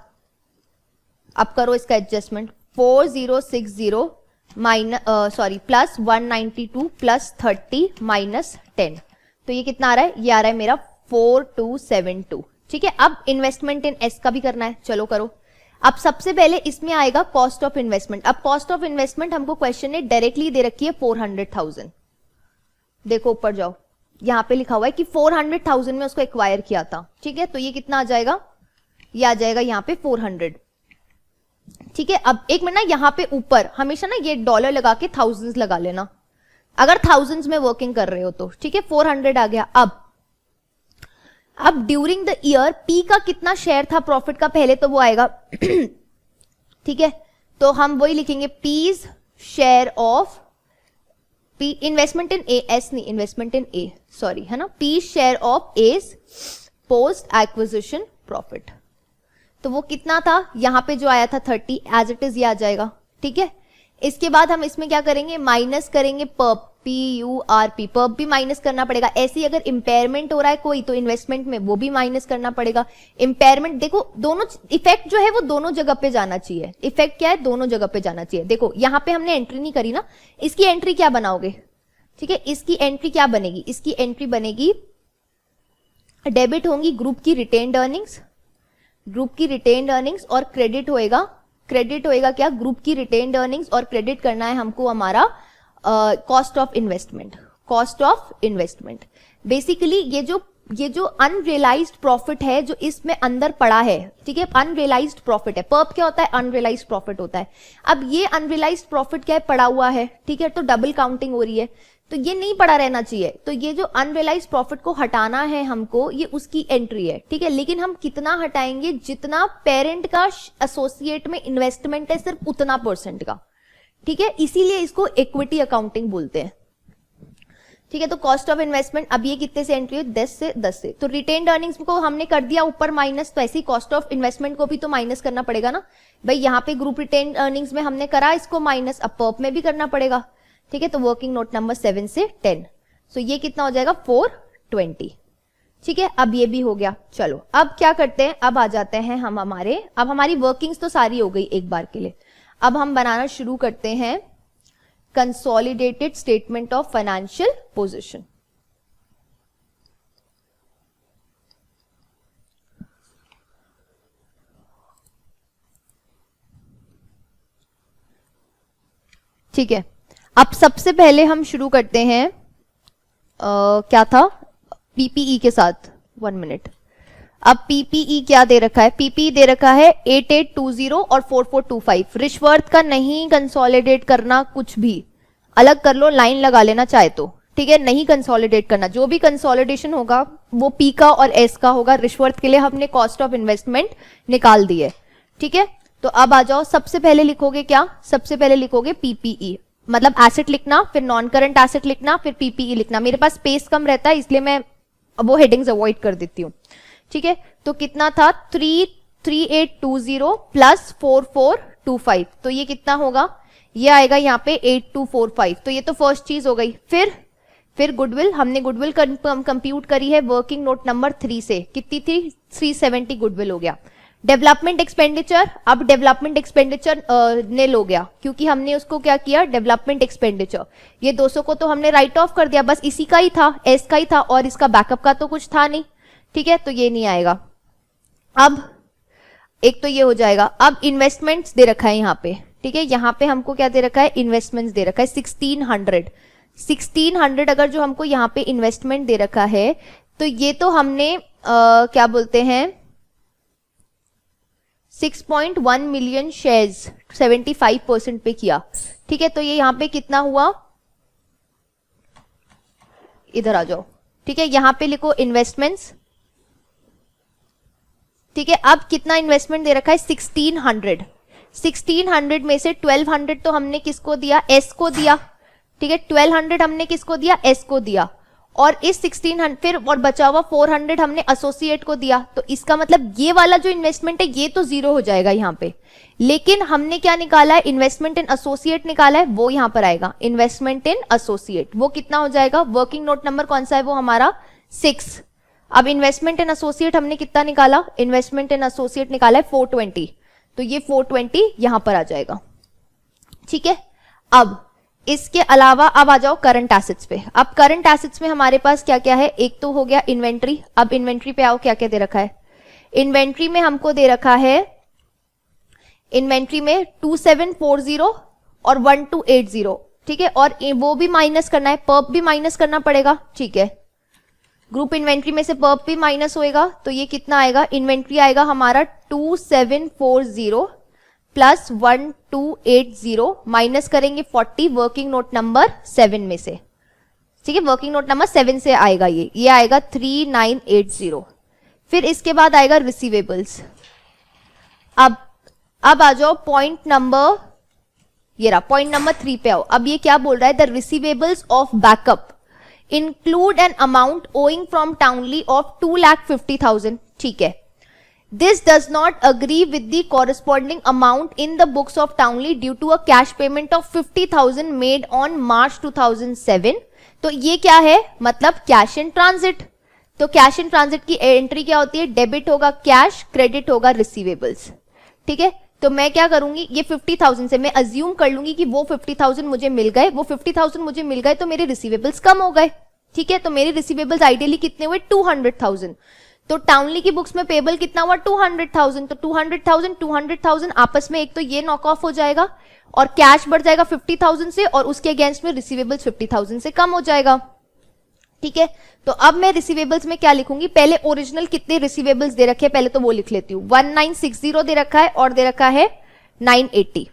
Speaker 1: अब करो इसका एडजस्टमेंट, 4060 प्लस 192 प्लस 30 माइनस 10, तो ये कितना आ रहा है, ये आ रहा है मेरा 4272। ठीक है, अब इन्वेस्टमेंट इन एस का भी करना है, चलो करो। अब सबसे पहले इसमें आएगा कॉस्ट ऑफ इन्वेस्टमेंट। अब कॉस्ट ऑफ इन्वेस्टमेंट हमको क्वेश्चन ने डायरेक्टली दे रखी है 400,000। देखो ऊपर जाओ, यहां पे लिखा हुआ है कि 400,000 में उसको एक्वायर किया था। ठीक है, तो ये कितना आ जाएगा, ये आ जाएगा यहाँ पे 400। ठीक है, अब एक मिनट ना, यहाँ पे ऊपर हमेशा ना ये डॉलर लगा के थाउजेंड्स लगा लेना, अगर थाउजेंड्स में वर्किंग कर रहे हो तो। ठीक है, 400 आ गया। अब ड्यूरिंग द ईयर पी का कितना शेयर था प्रॉफिट का, पहले तो वो आएगा। ठीक है, तो हम वही लिखेंगे, P's share of P investment in A, S नहीं, इन्वेस्टमेंट इन ए, सॉरी, है ना, P share of S post acquisition profit. तो वो कितना था, यहां पे जो आया था 30, एज इट इज ये आ जाएगा। ठीक है, इसके बाद हम इसमें क्या करेंगे, माइनस करेंगे पर्प, PURP, पर्प भी माइनस करना पड़ेगा। ऐसे ही अगर इंपेयरमेंट हो रहा है कोई, तो इन्वेस्टमेंट में वो भी माइनस करना पड़ेगा। इंपेयरमेंट देखो, दोनों इफेक्ट जो है वो दोनों जगह पे जाना चाहिए। इफेक्ट क्या है, दोनों जगह पे जाना चाहिए। देखो यहाँ पे हमने एंट्री नहीं करी ना, इसकी एंट्री क्या बनाओगे, ठीक है, इसकी एंट्री क्या बनेगी, इसकी एंट्री बनेगी, डेबिट होंगी ग्रुप की रिटेन्ड अर्निंग्स, ग्रुप की रिटेन्ड अर्निंग्स, और क्रेडिट होएगा क्या, ग्रुप की रिटेन्ड अर्निंग्स, और क्रेडिट करना है हमको हमारा कॉस्ट ऑफ इन्वेस्टमेंट। बेसिकली ये जो अनरियलाइज्ड प्रॉफिट है जो इसमें अंदर पड़ा है, ठीक है, अनरियलाइज्ड प्रॉफिट है। पर्प क्या होता है, अनरियलाइज्ड प्रॉफिट होता है। अब ये अनरियलाइज्ड प्रॉफिट क्या है, पड़ा हुआ है, ठीक है, तो डबल काउंटिंग हो रही है। तो ये नहीं पड़ा रहना चाहिए। तो ये जो अनरियलाइज प्रॉफिट को हटाना है हमको, ये उसकी एंट्री है, ठीक है। लेकिन हम कितना हटाएंगे, जितना पेरेंट का एसोसिएट में इन्वेस्टमेंट है सिर्फ उतना परसेंट का, ठीक है। इसीलिए इसको इक्विटी अकाउंटिंग बोलते हैं, ठीक है। तो कॉस्ट ऑफ इन्वेस्टमेंट, अब ये कितने से एंट्री हुई, 10 से। तो रिटेन्ड अर्निंग्स को हमने कर दिया ऊपर माइनस, तो ऐसे ही कॉस्ट ऑफ इन्वेस्टमेंट को भी तो माइनस करना पड़ेगा ना भाई। यहाँ पे ग्रुप रिटेन्ड अर्निंग्स में हमने करा इसको माइनस, अब पर्प में भी करना पड़ेगा, ठीक है। तो वर्किंग नोट नंबर 7 से 10, सो ये कितना हो जाएगा 420, ठीक है। अब ये भी हो गया। चलो अब क्या करते हैं, अब आ जाते हैं हम अब हमारी वर्किंग्स तो सारी हो गई एक बार के लिए। अब हम बनाना शुरू करते हैं consolidated statement of financial position. ठीक है। अब सबसे पहले हम शुरू करते हैं क्या था, पीपीई के साथ। 1 मिनट। अब पीपीई क्या दे रखा है, पीपीई दे रखा है 8820 और 4425। रिश्वर्थ का नहीं कंसोलिडेट करना, कुछ भी अलग कर लो, लाइन लगा लेना चाहे तो, ठीक है। नहीं कंसोलिडेट करना, जो भी कंसोलिडेशन होगा वो पी का और एस का होगा। रिश्वर्थ के लिए हमने कॉस्ट ऑफ इन्वेस्टमेंट निकाल दी है, ठीक है। तो अब आ जाओ, सबसे पहले लिखोगे क्या, सबसे पहले लिखोगे पीपीई, मतलब एसेट लिखना, फिर नॉन करंट एसेट लिखना, फिर पीपीई लिखना। मेरे पास स्पेस कम रहता है इसलिए मैं वो हेडिंग्स अवॉइड कर देती हूँ, ठीक है। तो कितना था 3820 प्लस 4425, तो ये कितना होगा, ये आएगा यहाँ पे 8245। तो ये तो फर्स्ट चीज हो गई। फिर गुडविल, हमने गुडविल कंप्यूट करी है वर्किंग नोट नंबर 3 से, कितनी थी 370 गुडविल हो गया। डेवलपमेंट एक्सपेंडिचर, अब डेवलपमेंट एक्सपेंडिचर नील हो गया क्योंकि हमने उसको क्या किया, डेवलपमेंट एक्सपेंडिचर। ये 200 को तो हमने राइट ऑफ कर दिया, बस इसी का ही था, एस का ही था, और इसका बैकअप का तो कुछ था नहीं, ठीक है। तो ये नहीं आएगा। अब एक तो ये हो जाएगा। अब इन्वेस्टमेंट्स दे रखा है यहाँ पे, ठीक है। यहाँ पे हमको क्या दे रखा है, इन्वेस्टमेंट्स दे रखा है 1600 अगर जो हमको यहाँ पे इन्वेस्टमेंट दे रखा है, तो ये तो हमने क्या बोलते हैं 6.1 मिलियन शेयर्स 75% पे किया, ठीक है। तो ये यहाँ पे कितना हुआ, इधर आ जाओ, ठीक है। यहाँ पे लिखो इन्वेस्टमेंट्स, ठीक है। अब कितना इन्वेस्टमेंट दे रखा है 1600 में से 1200 तो हमने किसको दिया, एस को दिया, ठीक है। 1200 हमने किसको दिया, एस को दिया, और इस 1600 फिर और बचा हुआ 400 हमने एसोसिएट को दिया। तो इसका मतलब ये वाला जो इन्वेस्टमेंट है ये तो जीरो हो जाएगा यहाँ पे, लेकिन हमने क्या निकाला है, इन्वेस्टमेंट इन एसोसिएट निकाला है, वो यहाँ पर आएगा इन्वेस्टमेंट इन एसोसिएट। वो कितना हो जाएगा, वर्किंग नोट नंबर कौन सा है, वो हमारा 6। अब इन्वेस्टमेंट इन एसोसिएट हमने कितना निकाला, इन्वेस्टमेंट इन एसोसिएट निकाला है 420, तो ये 420 यहां पर आ जाएगा, ठीक है। अब इसके अलावा अब आ जाओ करंट एसेट्स पे। अब करंट एसेट्स में हमारे पास क्या क्या है, एक तो हो गया इन्वेंट्री। अब इन्वेंट्री पे आओ, क्या क्या दे रखा है, इन्वेंट्री में हमको दे रखा है, इन्वेंट्री में 2740 और 1280, ठीक है। और वो भी माइनस करना है, पर्प भी माइनस करना पड़ेगा, ठीक है। ग्रुप इन्वेंट्री में से पर्प भी माइनस होएगा, तो ये कितना आएगा, इन्वेंट्री आएगा हमारा 2740 प्लस 1280, माइनस करेंगे 40 वर्किंग नोट नंबर 7 में से, ठीक है। वर्किंग नोट नंबर 7 से आएगा ये आएगा 3980। फिर इसके बाद आएगा रिसीवेबल्स। अब आ जाओ पॉइंट नंबर, ये रहा पॉइंट नंबर 3 पे आओ। अब ये क्या बोल रहा है, the receivables of backup include an amount owing from Townley of 2,50,000, ठीक है। This does not agree with the corresponding amount in the books of Townley due to a cash payment of 50,000 made on March 2007। तो ये क्या है, मतलब cash in transit. तो cash in transit की entry क्या होती है, डेबिट होगा कैश, क्रेडिट होगा रिसीवेबल्स, ठीक है। तो मैं क्या करूंगी, ये 50,000 से मैं अज्यूम कर लूंगी कि वो 50,000 मुझे मिल गए, वो 50,000 मुझे मिल गए, तो मेरे रिसीवेबल्स कम हो गए, ठीक है। तो मेरे रिसीवेबल्स आइडियली कितने हुए, 200,000। तो टाउनली की बुक्स में पेबल कितना हुआ, 200,000। तो 200,000 आपस में एक तो ये नॉक ऑफ हो जाएगा, और कैश बढ़ जाएगा 50,000 से, और उसके अगेंस्ट में रिसीवेबल्स 50,000 से कम हो जाएगा, ठीक है। तो अब मैं रिसीवेबल्स में क्या लिखूंगी, पहले ओरिजिनल कितने रिसीवेबल्स दे रखे हैं पहले तो वो लिख लेती हूँ। 1960 दे रखा है और दे रखा है 980।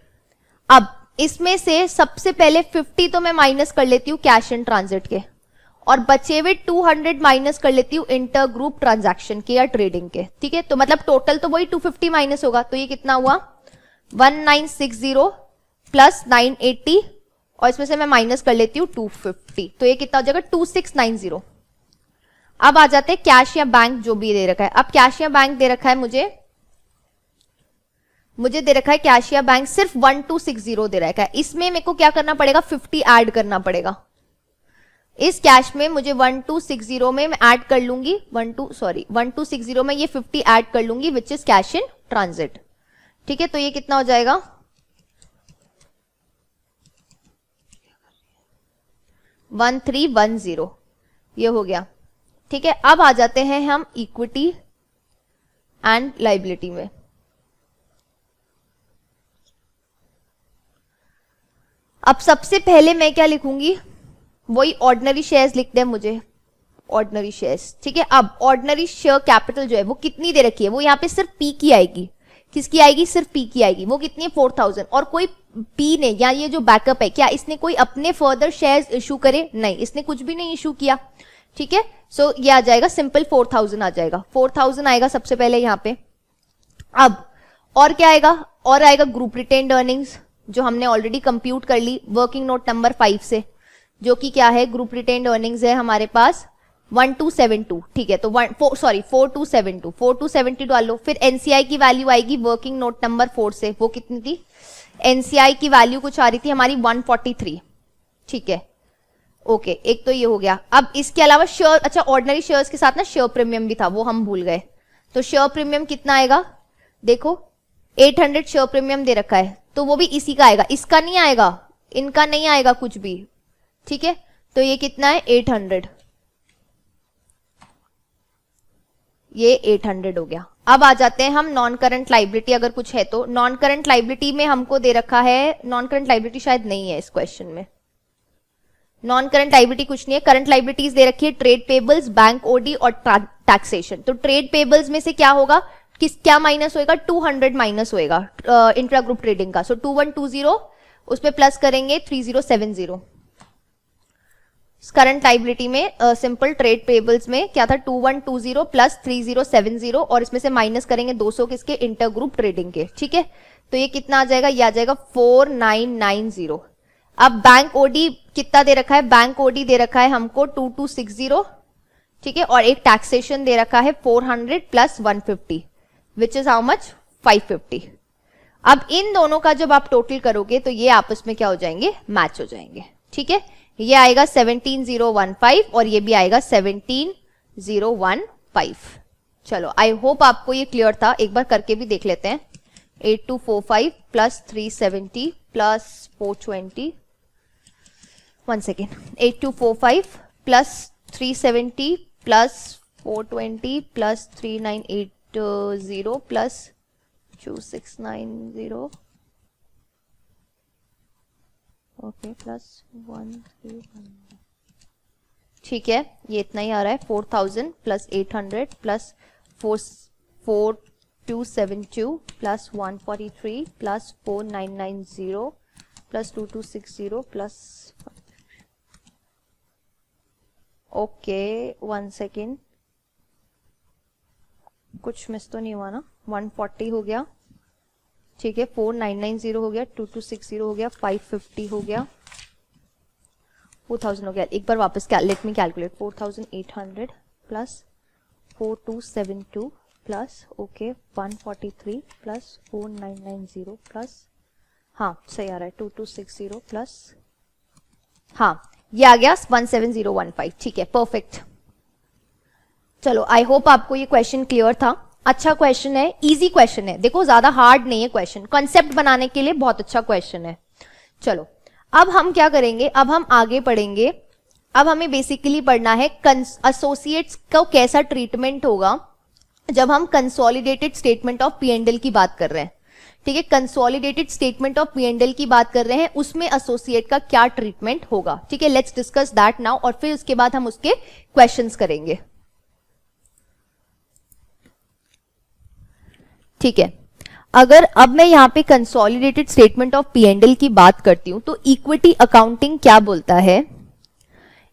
Speaker 1: अब इसमें से सबसे पहले 50 तो मैं माइनस कर लेती हूँ कैश इन ट्रांजिट के, और बचे हुए 200 माइनस कर लेती हूँ इंटर ग्रुप ट्रांजैक्शन के या ट्रेडिंग के। ठीक है, तो मतलब टोटल तो वही 250 माइनस होगा, तो ये कितना हुआ 1960 प्लस 980, और इसमें से मैं माइनस कर लेती हूँ 250, तो ये कितना हो जाएगा 2690। अब आ जाते हैं कैश या बैंक जो भी दे रखा है। अब कैश या बैंक दे रखा है मुझे दे रखा है कैश या बैंक सिर्फ 1260 दे रखा है। इसमें मेरे को क्या करना पड़ेगा 50 ऐड करना पड़ेगा। इस कैश में मुझे 1260 में मैं ऐड कर लूंगी 1260 में ये 50 ऐड कर लूंगी which is cash in transit. ठीक है, तो ये कितना हो जाएगा 1310, ये हो गया। ठीक है, अब आ जाते हैं हम इक्विटी एंड लाइबिलिटी में। अब सबसे पहले मैं क्या लिखूंगी, वही ऑर्डिनरी शेयर्स लिख दें मुझे, ऑर्डिनरी शेयर्स। ठीक है, अब ऑर्डिनरी शेयर कैपिटल जो है वो कितनी दे रखी है, वो यहाँ पे सिर्फ पी की आएगी। किसकी आएगी, सिर्फ पी की आएगी। वो कितनी है 4000, और कोई पी ने या ये जो बैकअप है क्या इसने कोई अपने फर्दर शेयर्स इशू करे, नहीं, इसने कुछ भी नहीं इशू किया। ठीक है, सो ये आ जाएगा सिंपल 4000 आ जाएगा, 4000 आएगा सबसे पहले यहाँ पे। अब और क्या आएगा, और आएगा ग्रुप रिटेन्ड अर्निंग्स जो हमने ऑलरेडी कंप्यूट कर ली वर्किंग नोट नंबर 5 से, जो कि क्या है ग्रुप रिटेन्ड अर्निंग्स है हमारे पास 1272। ठीक है, तो 4272 डालो। फिर एनसीआई की वैल्यू आएगी वर्किंग नोट नंबर 4 से, वो कितनी थी, एनसीआई की वैल्यू कुछ आ रही थी हमारी 143। ठीक है, ओके, एक तो ये हो गया। अब इसके अलावा शेयर, अच्छा ऑर्डिनरी शेयर्स के साथ ना शेयर प्रीमियम भी था, वो हम भूल गए। तो शेयर प्रीमियम कितना आएगा, देखो 800 शेयर प्रीमियम दे रखा है, तो वो भी इसी का आएगा, इसका नहीं आएगा, इनका नहीं आएगा कुछ भी। ठीक है, तो ये कितना है 800, ये 800 हो गया। अब आ जाते हैं हम नॉन करंट लाइबिलिटी, अगर कुछ है तो। नॉन करंट लाइबिलिटी में हमको दे रखा है, नॉन करंट लाइबिलिटी शायद नहीं है इस क्वेश्चन में, नॉन करंट लाइबिलिटी कुछ नहीं है। करंट लाइबिलिटीज दे रखी है ट्रेड पेबल्स, बैंक ओडी और टैक्सेशन। तो ट्रेड पेबल्स में से क्या होगा, क्या माइनस होएगा, 200 माइनस होएगा इंट्रा ग्रुप ट्रेडिंग का। सो 2120, उसमें प्लस करेंगे 3070। करंट लाइबिलिटी में सिंपल ट्रेड पेबल्स में क्या था 2120 प्लस 3070, और इसमें से माइनस करेंगे 200 किसके, इंटर ग्रुप ट्रेडिंग के। ठीक है, तो ये कितना आ जाएगा, ये आ जाएगा 4990। अब बैंक ओडी कितना दे रखा है, बैंक ओडी दे रखा है हमको 2260। ठीक है, और एक टैक्सेशन दे रखा है 400 plus 150 which is how much 550। अब इन दोनों का जब आप टोटल करोगे तो ये आपस में क्या हो जाएंगे, मैच हो जाएंगे। ठीक है, ये आएगा 17015 और ये भी आएगा 17015। चलो, आई होप आपको ये क्लियर था, एक बार करके भी देख लेते हैं। 8245 plus 370 plus 420, 1 second, 8245 plus 370 plus 420 plus 3980 plus 2690, okay, plus 131। ठीक है, ये इतना ही आ रहा है 4000 plus 800 plus 4272 plus 143 plus 4990 plus 2260 plus, okay 1 second, कुछ मिस तो नहीं हुआ ना, 140 हो गया। ठीक है, 4990 हो गया, 2260 हो गया, 550 हो गया, 4000 हो गया। एक बार वापस let me calculate, 4800 plus 4272 plus, okay 143 plus 4990 plus, हाँ सही आ रहा है 2260 प्लस, हाँ ये आ गया 17015। ठीक है, परफेक्ट। चलो, आई होप आपको ये क्वेश्चन क्लियर था। अच्छा क्वेश्चन है, इजी क्वेश्चन है, देखो ज्यादा हार्ड नहीं है क्वेश्चन, कॉन्सेप्ट बनाने के लिए बहुत अच्छा क्वेश्चन है। चलो, अब हम क्या करेंगे, अब हम आगे पढ़ेंगे। अब हमें बेसिकली पढ़ना है एसोसिएट्स का कैसा ट्रीटमेंट होगा जब हम कंसोलिडेटेड स्टेटमेंट ऑफ P&L की बात कर रहे हैं। ठीक है, कंसोलिडेटेड स्टेटमेंट ऑफ P&L की बात कर रहे हैं, उसमें एसोसिएट का क्या ट्रीटमेंट होगा। ठीक है, लेट्स डिस्कस दैट नाउ, और फिर उसके बाद हम उसके क्वेश्चंस करेंगे। ठीक है, अगर अब मैं यहाँ पे कंसोलिडेटेड स्टेटमेंट ऑफ P&L की बात करती हूं तो इक्विटी अकाउंटिंग क्या बोलता है?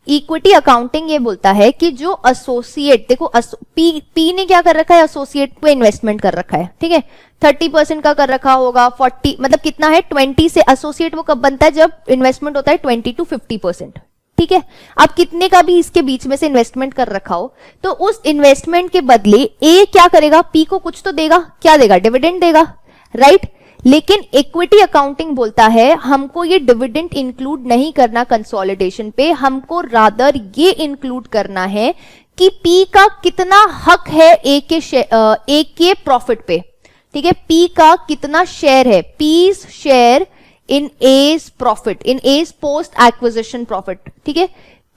Speaker 1: इक्विटी अकाउंटिंग ये बोलता है कि जो एसोसिएट, देखो पी ने क्या कर रखा है, एसोसिएट पे इन्वेस्टमेंट कर रखा है, ठीक है, 30% का कर रखा होगा, 40 मतलब कितना है 20 से, एसोसिएट वो कब बनता है जब इन्वेस्टमेंट होता है 20 to 50%, ठीक है। अब कितने का भी इसके बीच में से इन्वेस्टमेंट कर रखा हो तो उस इन्वेस्टमेंट के बदले ए क्या करेगा, पी को कुछ तो देगा, क्या देगा, डिविडेंड देगा, राइट। लेकिन इक्विटी अकाउंटिंग बोलता है हमको ये डिविडेंड इंक्लूड नहीं करना कंसोलिडेशन पे, हमको रादर ये इंक्लूड करना है कि पी का कितना हक है ए के प्रॉफिट पे, ठीक है, पी का कितना शेयर है, P's share in S profit, in S post acquisition profit, ठीक है,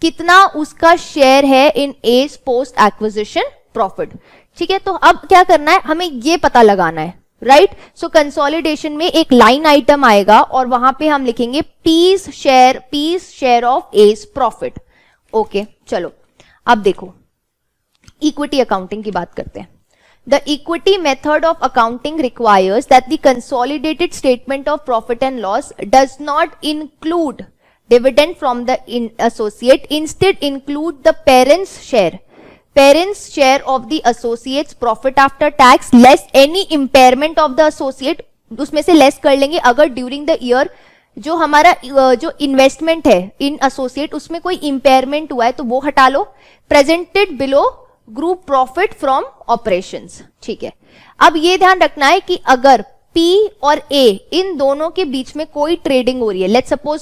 Speaker 1: कितना उसका शेयर है in S post acquisition profit, ठीक है। तो अब क्या करना है, हमें ये पता लगाना है, राइट। सो कंसोलिडेशन में एक लाइन आइटम आएगा और वहां पे हम लिखेंगे P's share of S profit. Okay, चलो अब देखो इक्विटी अकाउंटिंग की बात करते हैं। The equity method of accounting requires that the consolidated statement of profit and loss does not include dividend from the associate, instead include the parent's share of the associate's profit after tax less any impairment of the associate, उसमें से less कर लेंगे अगर during the year जो हमारा जो investment है इन associate उसमें कोई इंपेयरमेंट हुआ है तो वो हटा लो, presented below group profit from operations, ठीक है। अब ये ध्यान रखना है कि अगर P और A इन दोनों के बीच में कोई ट्रेडिंग हो रही है, लेट्स सपोज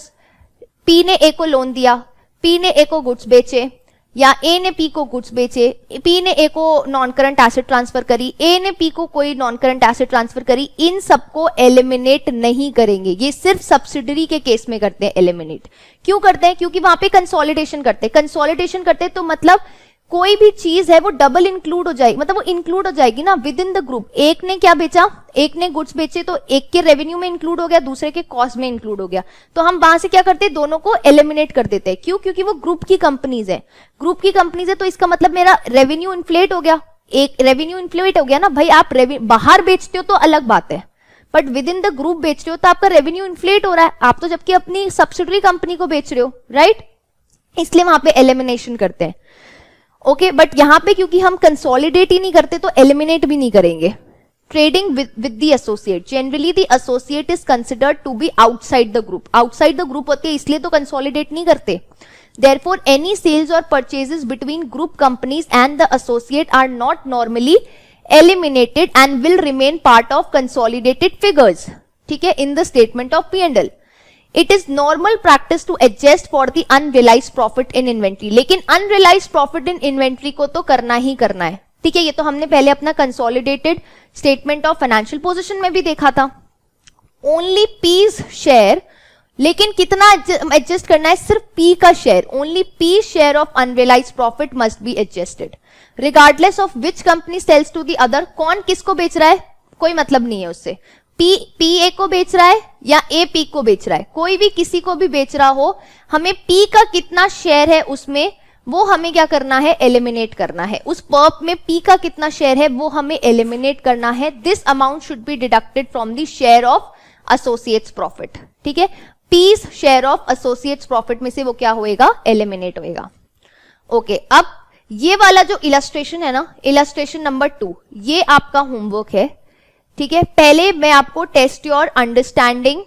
Speaker 1: P ने A को लोन दिया, P ने A को गुड्स बेचे, या A ने P को गुड्स बेचे, P ने A को नॉन करंट एसेट ट्रांसफर करी, A ने P को कोई नॉन करंट एसेट ट्रांसफर करी, इन सबको एलिमिनेट नहीं करेंगे, ये सिर्फ सब्सिडरी के केस में करते हैं एलिमिनेट। क्यों करते हैं? क्योंकि वहां पे कंसोलिडेशन करते तो मतलब कोई भी चीज है वो डबल इंक्लूड हो जाएगी, मतलब वो इंक्लूड हो जाएगी ना विद इन द ग्रुप। एक ने क्या बेचा, एक ने गुड्स बेचे तो एक के रेवेन्यू में इंक्लूड हो गया, दूसरे के कॉस्ट में इंक्लूड हो गया, तो हम वहां से क्या करते हैं, दोनों को एलिमिनेट कर देते हैं। क्यों? क्योंकि वो ग्रुप की कंपनीज है, तो इसका मतलब मेरा रेवेन्यू इन्फ्लेट हो गया, एक रेवेन्यू इन्फ्लेट हो गया ना भाई। आप बाहर बेचते हो तो अलग बात है, but with in the group बेच रहे हो तो आपका रेवेन्यू इन्फ्लेट हो रहा है, आप तो जबकि अपनी सब्सिडरी कंपनी को बेच रहे हो, राइट, इसलिए वहां पे एलिमिनेशन करते हैं। ओके, बट यहां पे क्योंकि हम कंसोलिडेट ही नहीं करते तो एलिमिनेट भी नहीं करेंगे। Trading with the associate, generally the associate is considered to be outside the group, outside the group होते हैं इसलिए तो कंसोलिडेट नहीं करते। देयरफॉर एनी सेल्स और purchases between group companies and the associate are not normally eliminated and will remain part of consolidated figures, ठीक है, in the statement of P&L। It is normal practice to adjust for the unrealized profit in inventory, लेकिन unrealized profit in inventory को तो करना ही करना है, ठीक है। ये तो हमने पहले अपना consolidated statement of financial position में भी देखा था। Only P's share, लेकिन कितना एडजस्ट करना है, सिर्फ P का share, only P's share of unrealized profit must be adjusted regardless of which company sells to the other। कौन किसको बेच रहा है कोई मतलब नहीं है उससे, P A को बेच रहा है या A P को बेच रहा है, कोई भी किसी को भी बेच रहा हो, हमें P का कितना शेयर है उसमें वो हमें क्या करना है, एलिमिनेट करना है। उस पर्प में P का कितना शेयर है वो हमें एलिमिनेट करना है। This amount should be deducted from the share of associates profit, ठीक है। P's share of associates profit में से वो क्या होएगा, एलिमिनेट होएगा। ओके, अब ये वाला जो इलस्ट्रेशन है ना, इलस्ट्रेशन नंबर 2, ये आपका होमवर्क है, ठीक है। पहले मैं आपको test your understanding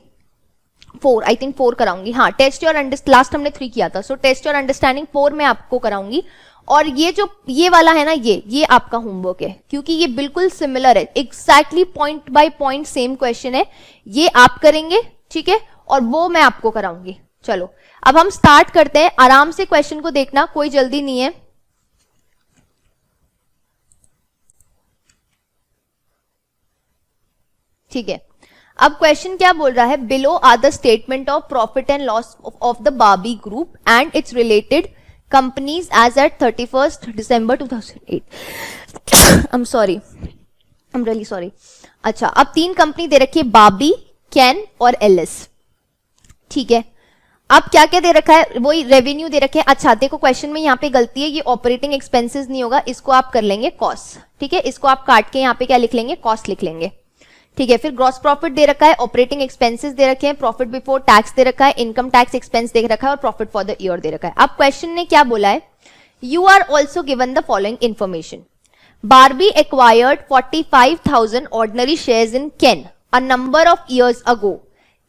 Speaker 1: 4, I think 4 कराऊंगी, हाँ, टेस्ट योर अंडरस्टैंडिंग, लास्ट हमने 3 किया था, सो टेस्ट योर अंडरस्टैंडिंग 4 मैं आपको कराऊंगी। और ये जो ये वाला है ना, ये आपका होमवर्क है, क्योंकि ये बिल्कुल सिमिलर है, exactly point by point same question है, ये आप करेंगे, ठीक है, और वो मैं आपको कराऊंगी। चलो अब हम स्टार्ट करते हैं, आराम से क्वेश्चन को देखना, कोई जल्दी नहीं है। ठीक है, अब क्वेश्चन क्या बोल रहा है, below are the statement of profit and loss of the बाबी group and its related companies as at 31st December 2008। I am really sorry. अच्छा, अब 3 कंपनी दे रखी है, बाबी, कैन और एलिस, ठीक है। अब क्या क्या दे रखा है, वही रेवेन्यू दे रखे हैं। अच्छा देखो, क्वेश्चन में यहाँ पे गलती है, ये ऑपरेटिंग एक्सपेंसेस नहीं होगा, इसको आप कर लेंगे कॉस्ट, ठीक है, इसको आप काट के यहाँ पे क्या लिख लेंगे, कॉस्ट लिख लेंगे, ठीक है, फिर ग्रॉस प्रॉफिट दे रखा है, ऑपरेटिंग एक्सपेंसेस दे रखे हैं, प्रॉफिट बिफोर टैक्स दे रखा है, इनकम टैक्स एक्सपेंस दे रखा है और प्रॉफिट फॉर द ईयर दे रखा है। अब क्वेश्चन ने क्या बोला है, you are also given the following information, Barbie acquired 45,000 ordinary shares in Ken a number of years ago.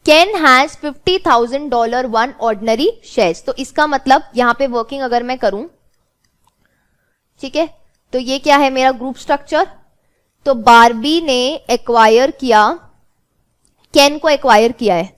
Speaker 1: Ken has $50,000 one ordinary shares. तो इसका मतलब यहां पे वर्किंग अगर मैं करूं, ठीक है, तो ये क्या है मेरा ग्रुप स्ट्रक्चर, तो बारबी ने एक्वायर किया, कैन को एक्वायर किया है,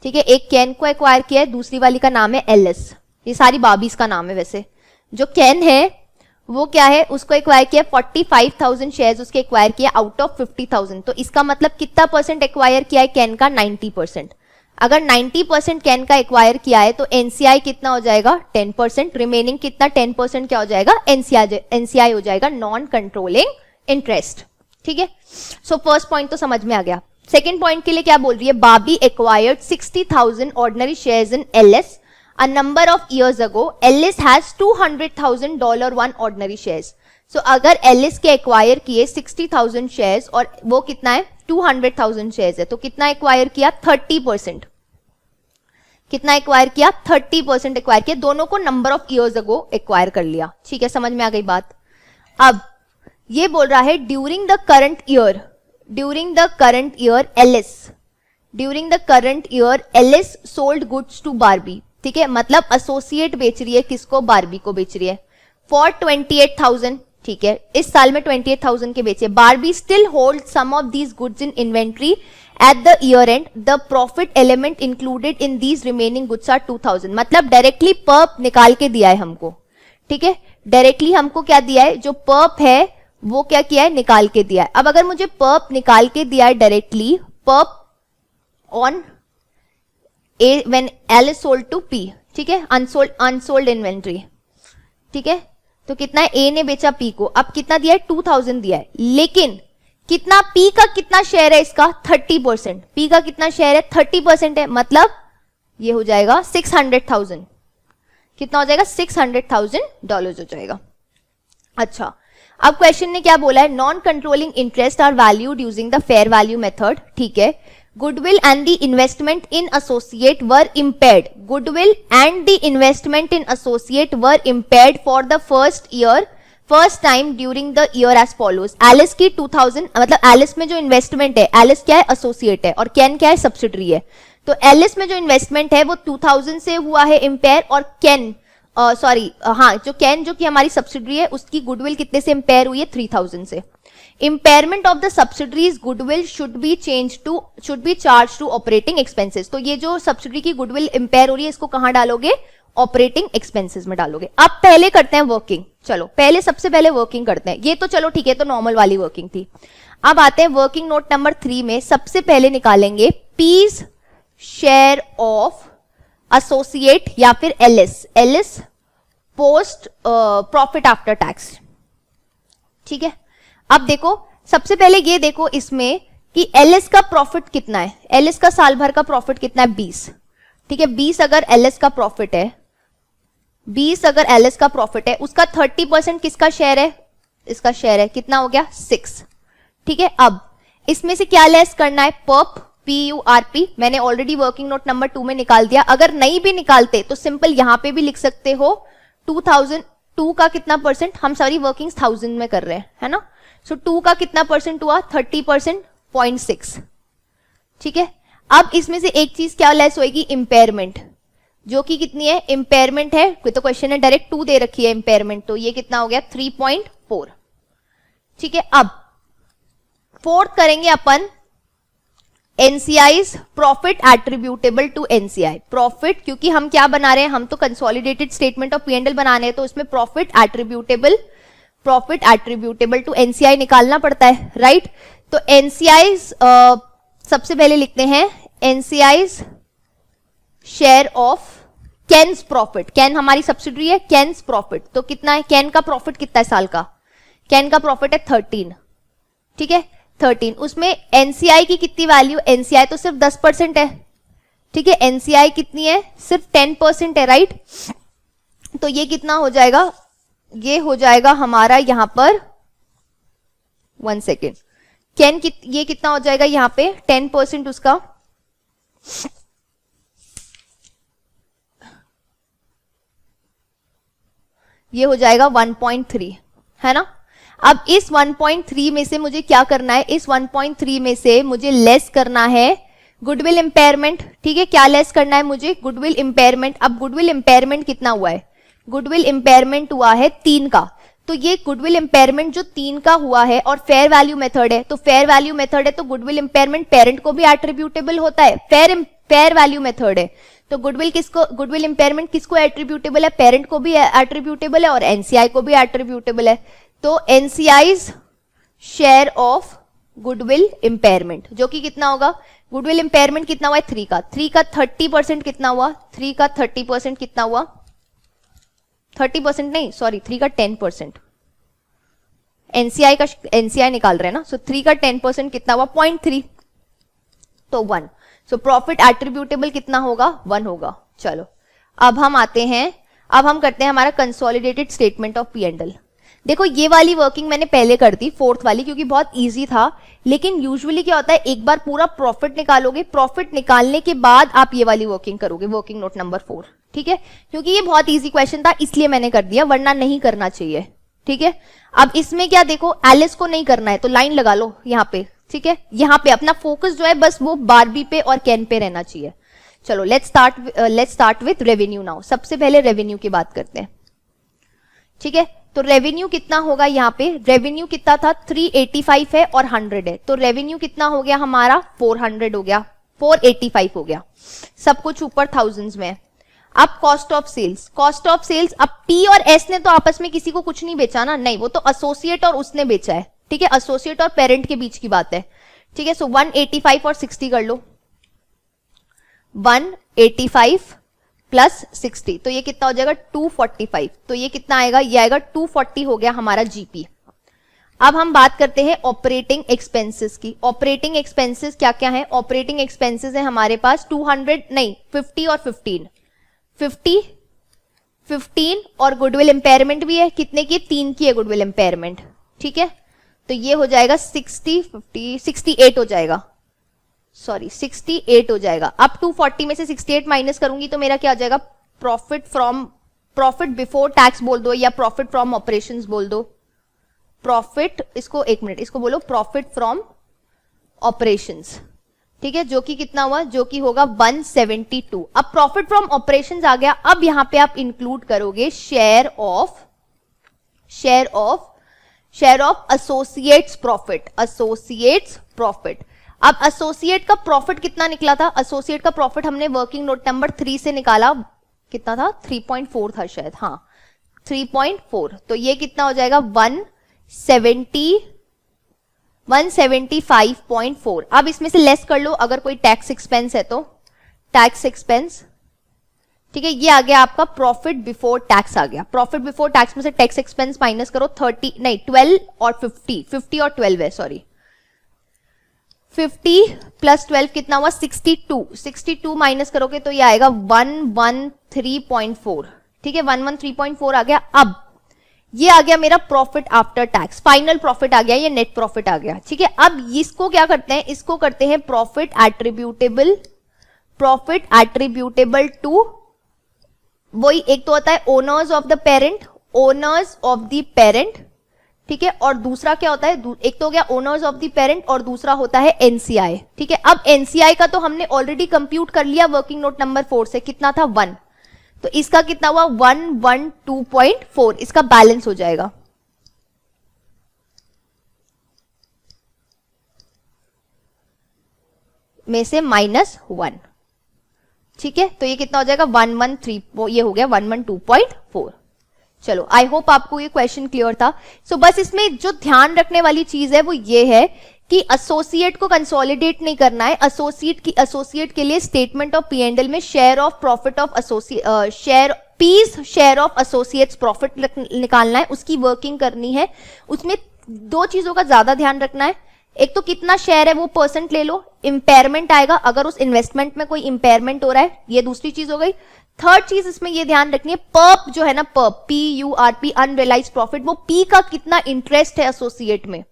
Speaker 1: ठीक है, एक कैन को एक्वायर किया है, दूसरी वाली का नाम है एलिस, ये सारी बार्बीज का नाम है। वैसे जो कैन है वो क्या है, उसको एक्वायर किया 45,000 शेयर्स उसके एक्वायर किया आउट ऑफ 50,000। तो इसका मतलब कितना परसेंट एक्वायर किया है कैन का, 90%। अगर 90% कैन का एक्वायर किया है तो एनसीआई कितना हो जाएगा, 10%। रिमेनिंग कितना, 10% क्या हो जाएगा, एनसीआई हो जाएगा, नॉन कंट्रोलिंग इंटरेस्ट। ठीक है, सो फर्स्ट पॉइंट तो समझ में आ गया। सेकेंड पॉइंट के लिए क्या बोल रही है, Barbie acquired 60,000 ordinary shares in Ellis a number of years ago. Ellis has $200,000 one ordinary shares. So अगर एलिस के एक्वायर किए 60,000 शेयर्स और वो कितना है 200,000 शेयर्स है, तो कितना एक्वायर किया, 30%। कितना एक्वायर किया, 30% एक्वायर किया, दोनों को number of years ago acquire कर लिया। ठीक है, समझ में आ गई बात। अब ये बोल रहा है during the current year, during the current year Ellis, during the current year Ellis sold goods to Barbie. ठीक है, मतलब एसोसिएट बेच रही है किसको, बार्बी को बेच रही है, फॉर 28,000। ठीक है, इस साल में 28,000 के बेचे। Barbie still hold some of these goods in inventory at the year end, the profit element included in these remaining goods are 2,000। मतलब डायरेक्टली पर्प निकाल के दिया है हमको। ठीक है, डायरेक्टली हमको क्या दिया है, जो पर्प है वो क्या किया है, निकाल के दिया है। अब अगर मुझे पर्प निकाल के दिया है directly, pulp on A when L is sold to P, ठीक है, अनसोल्ड इन्वेंट्री। ठीक है, तो कितना है, A ने बेचा P को, अब कितना दिया है, 2,000 दिया है, लेकिन कितना, P का कितना शेयर है इसका, 30%। P का कितना शेयर है, 30% है, मतलब ये हो जाएगा 600,000। कितना हो जाएगा, $600,000 हो जाएगा। अच्छा, अब क्वेश्चन ने क्या बोला है, non controlling interest are valued using the fair value method. ठीक है, goodwill and the investment in associate were impaired. Goodwill and the investment in associate were impaired for the first time during the year as follows. Alice की 2000, मतलब Alice में जो investment है, Alice क्या है, associate है, और Ken क्या है, सब्सिडरी है। तो Alice में जो इन्वेस्टमेंट है वो 2000 से हुआ है इम्पेयर, और Ken जो Ken जो कि हमारी सब्सिडरी है उसकी गुडविल कितने से इम्पेयर हुई है, 3000 से। Impairment of the subsidiaries goodwill should be charged to operating expenses. तो ये जो सब्सिडरी की गुडविल इंपेयर हो रही है इसको कहां डालोगे, ऑपरेटिंग एक्सपेंसेस में डालोगे। अब पहले करते हैं वर्किंग, चलो पहले सबसे पहले वर्किंग करते हैं। ये तो चलो ठीक है, तो नॉर्मल वाली वर्किंग थी। अब आते हैं वर्किंग नोट नंबर 3 में, सबसे पहले निकालेंगे पीज शेयर ऑफ एसोसिएट या फिर Ellis post profit after tax. ठीक है, अब देखो सबसे पहले ये देखो इसमें कि एलिस का प्रॉफिट कितना है, एलिस का साल भर का प्रॉफिट कितना है, 20। ठीक है, 20 अगर एलिस का प्रॉफिट है, 20 अगर एलिस का प्रॉफिट है, उसका 30% किसका शेयर है, इसका शेयर है, कितना हो गया, 6। ठीक है, अब इसमें से क्या लेस करना है, पर्प, PURP, मैंने ऑलरेडी वर्किंग नोट नंबर 2 में निकाल दिया। अगर नहीं भी निकालते तो सिंपल यहां पे भी लिख सकते हो 2002 का कितना परसेंट, हम सारी वर्किंग 1000 में कर रहे हैं, है ना। सो 2 का कितना परसेंट हुआ, 30%, 0.6। ठीक है, अब इसमें से एक चीज क्या लेस होगी, इंपेयरमेंट, जो कि कितनी है, इंपेयरमेंट है, कोई तो क्वेश्चन है डायरेक्ट 2 दे रखी है इंपेयरमेंट, तो ये कितना हो गया, 3.4। ठीक है, अब फोर्थ करेंगे अपन NCI's, profit attributable to NCI. Profit, क्योंकि हम क्या बना रहे हैं, हम तो कंसोलिडेटेड स्टेटमेंट ऑफ P&L बनाने हैं, तो उसमें प्रॉफिट एट्रीब्यूटेबल टू एनसीआई निकालना पड़ता है, राइट। तो एनसीआई सबसे पहले लिखते हैं NCI share of cans profit. Can हमारी सब्सिडरी है, कैन्स प्रॉफिट तो कितना है, कैन का प्रॉफिट कितना है साल का, कैन का प्रॉफिट है 13। ठीक है, 13, उसमें एनसीआई की कितनी वैल्यू, एनसीआई तो सिर्फ 10% है। ठीक है, एनसीआई कितनी है, सिर्फ 10% है, राइट। तो ये कितना हो जाएगा, ये हो जाएगा हमारा यहां पर 1 सेकेंड, ये कितना हो जाएगा यहाँ पे 10% उसका, ये हो जाएगा 1.3, है ना। अब इस 1.3 में से मुझे क्या करना है, इस 1.3 में से मुझे लेस करना है गुडविल इंपेयरमेंट, ठीक है। क्या लेस करना है मुझे, गुडविल इंपेयरमेंट। अब गुडविल इंपेयरमेंट कितना हुआ है, गुडविल इंपेयरमेंट हुआ है 3 का, तो ये गुडविल इंपेयरमेंट जो 3 का हुआ है और फेयर वैल्यू मेथड है, तो फेयर वैल्यू मेथड है तो गुडविल इंपेयरमेंट पेरेंट को भी एट्रीब्यूटेबल होता है, फेयर वैल्यू मेथड है तो गुडविल इंपेयरमेंट किसको एट्रीब्यूटेबल है, पेरेंट को भी एट्रीब्यूटेबल है और एनसीआई को भी एट्रीब्यूटेबल है। तो एनसीआईज शेयर ऑफ गुडविल इंपेयरमेंट जो कि कितना होगा, गुडविल इंपेयरमेंट कितना हुआ है 3 का, 3 का 30% कितना हुआ, 3 का 30% कितना हुआ, 30% नहीं सॉरी 3 का 10%, एनसीआई निकाल रहे हैं ना, सो 3 का 10% कितना हुआ 0.3, तो 1। सो प्रॉफिट एट्रीब्यूटेबल कितना होगा 1 होगा। चलो अब हम आते हैं, अब हम करते हैं हमारा consolidated statement of P and L. देखो ये वाली वर्किंग मैंने पहले कर दी, 4th वाली, क्योंकि बहुत इजी था, लेकिन यूजुअली क्या होता है एक बार पूरा प्रॉफिट निकालोगे, प्रॉफिट निकालने के बाद आप ये वाली वर्किंग करोगे, वर्किंग नोट नंबर 4, ठीक है, क्योंकि ये बहुत इजी क्वेश्चन था इसलिए मैंने कर दिया, वरना नहीं करना चाहिए, ठीक है। अब इसमें क्या देखो, एलिस को नहीं करना है तो लाइन लगा लो यहाँ पे, ठीक है, यहाँ पे अपना फोकस जो है बस वो बारबी पे और कैन पे रहना चाहिए। चलो let's start with revenue now. सबसे पहले रेवेन्यू की बात करते हैं, ठीक है। तो रेवेन्यू कितना होगा, यहाँ पे रेवेन्यू कितना था 385 है और 100 है, तो रेवेन्यू कितना हो गया हमारा 400 हो गया, 485 हो गया, सब कुछ ऊपर थाउजेंड्स में है। अब कॉस्ट ऑफ सेल्स, अब टी और एस ने तो आपस में किसी को कुछ नहीं बेचा ना, नहीं, वो तो एसोसिएट और उसने बेचा है, ठीक है, एसोसिएट और पेरेंट के बीच की बात है, ठीक है। सो 185 और 60 कर लो, 185 प्लस 60, तो ये कितना हो जाएगा 245, तो ये कितना आएगा, ये आएगा 240 हो गया हमारा जीपी। अब हम बात करते हैं ऑपरेटिंग एक्सपेंसेस की। ऑपरेटिंग एक्सपेंसेस क्या क्या है, ऑपरेटिंग एक्सपेंसेस है हमारे पास 50 और 15 और गुडविल इंपेयरमेंट भी है, कितने की, 3 की है गुडविल इंपेयरमेंट, ठीक है। तो ये हो जाएगा 68 हो जाएगा, सॉरी 68 हो जाएगा। अब 240 में से 68 माइनस करूंगी तो मेरा क्या आ जाएगा, प्रॉफिट बिफोर टैक्स बोल दो या प्रॉफिट फ्रॉम ऑपरेशंस बोल दो, प्रॉफिट, इसको एक मिनट, इसको बोलो प्रॉफिट फ्रॉम ऑपरेशंस, ठीक है, जो कि कितना हुआ, जो कि होगा 172। अब प्रॉफिट फ्रॉम ऑपरेशंस आ गया, अब यहां पे आप इंक्लूड करोगे शेयर ऑफ एसोसिएट्स प्रॉफिट। अब एसोसिएट का प्रॉफिट कितना निकला था, एसोसिएट का प्रॉफिट हमने वर्किंग नोट नंबर 3 से निकाला, कितना था 3.4 था शायद, हाँ 3.4, तो ये कितना हो जाएगा 175.4। अब इसमें से लेस कर लो अगर कोई टैक्स एक्सपेंस है तो, टैक्स एक्सपेंस, ठीक है, ये आ गया आपका प्रॉफिट बिफोर टैक्स आ गया। प्रॉफिट बिफोर टैक्स में से टैक्स एक्सपेंस माइनस करो, 12 और 50 और 12 है, सॉरी 50 प्लस 12 कितना हुआ 62 माइनस करोगे तो ये आएगा 113.4, ठीक है, 113.4 आ गया। अब ये आ गया मेरा profit after tax, final profit आ गया, ये नेट प्रॉफिट आ गया, ठीक है। अब इसको क्या करते हैं, इसको करते हैं प्रॉफिट एट्रीब्यूटेबल टू, वही एक तो होता है ओनर्स ऑफ द पेरेंट, ठीक है, और दूसरा क्या होता है, एक तो हो गया ओनर्स ऑफ द पेरेंट और दूसरा होता है एनसीआई, ठीक है। अब एनसीआई का तो हमने ऑलरेडी कंप्यूट कर लिया वर्किंग नोट नंबर 4 से, कितना था 1, तो इसका कितना हुआ 112.4, इसका बैलेंस हो जाएगा, में से -1, ठीक है, तो ये कितना हो जाएगा 113, ये हो गया 112.4। चलो आई होप आपको ये क्वेश्चन क्लियर था। सो बस इसमें जो ध्यान रखने वाली चीज है वो ये है कि एसोसिएट को कंसोलिडेट नहीं करना है, एसोसिएट के लिए statement of P and L में share of profit of share of associates profit निकालना है, उसकी वर्किंग करनी है। उसमें 2 चीजों का ज्यादा ध्यान रखना है, एक तो कितना शेयर है वो परसेंट ले लो, इंपेयरमेंट आएगा अगर उस इन्वेस्टमेंट में कोई इंपेयरमेंट हो रहा है, ये दूसरी चीज हो गई। थर्ड चीज इसमें ये ध्यान रखनी है, पर्प जो है ना, PURP अनरियलाइज्ड प्रॉफिट, वो पी का कितना इंटरेस्ट है एसोसिएट में,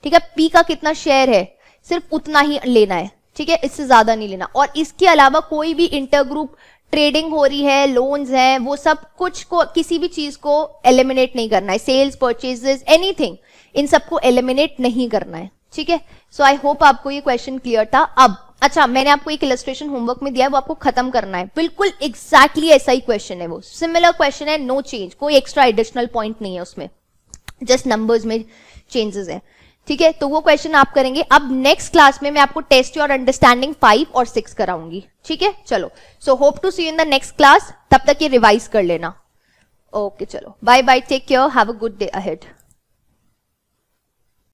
Speaker 1: ठीक है, पी का कितना शेयर है सिर्फ उतना ही लेना है, ठीक है, इससे ज्यादा नहीं लेना। और इसके अलावा कोई भी इंटरग्रुप ट्रेडिंग हो रही है, लोन्स हैं, वो सब कुछ को, किसी भी चीज को एलिमिनेट नहीं करना है, सेल्स, परचेजेस, एनीथिंग, इन सबको एलिमिनेट नहीं करना है, ठीक है। सो आई होप आपको ये क्वेश्चन क्लियर था। अब अच्छा, मैंने आपको एक इलस्ट्रेशन होमवर्क में दिया है, वो आपको खत्म करना है, बिल्कुल एग्जैक्टली ऐसा ही क्वेश्चन है, वो सिमिलर क्वेश्चन है, नो चेंज, कोई एक्स्ट्रा एडिशनल पॉइंट नहीं है उसमें, जस्ट नंबर्स में चेंजेस है, ठीक है। तो वो क्वेश्चन आप करेंगे। अब नेक्स्ट क्लास में मैं आपको टेस्ट योर अंडरस्टैंडिंग 5 और 6 कराऊंगी, ठीक है। चलो, so hope to see you in the next class, तब तक ये रिवाइज कर लेना। ओके, चलो, bye bye, take care, have a good day ahead.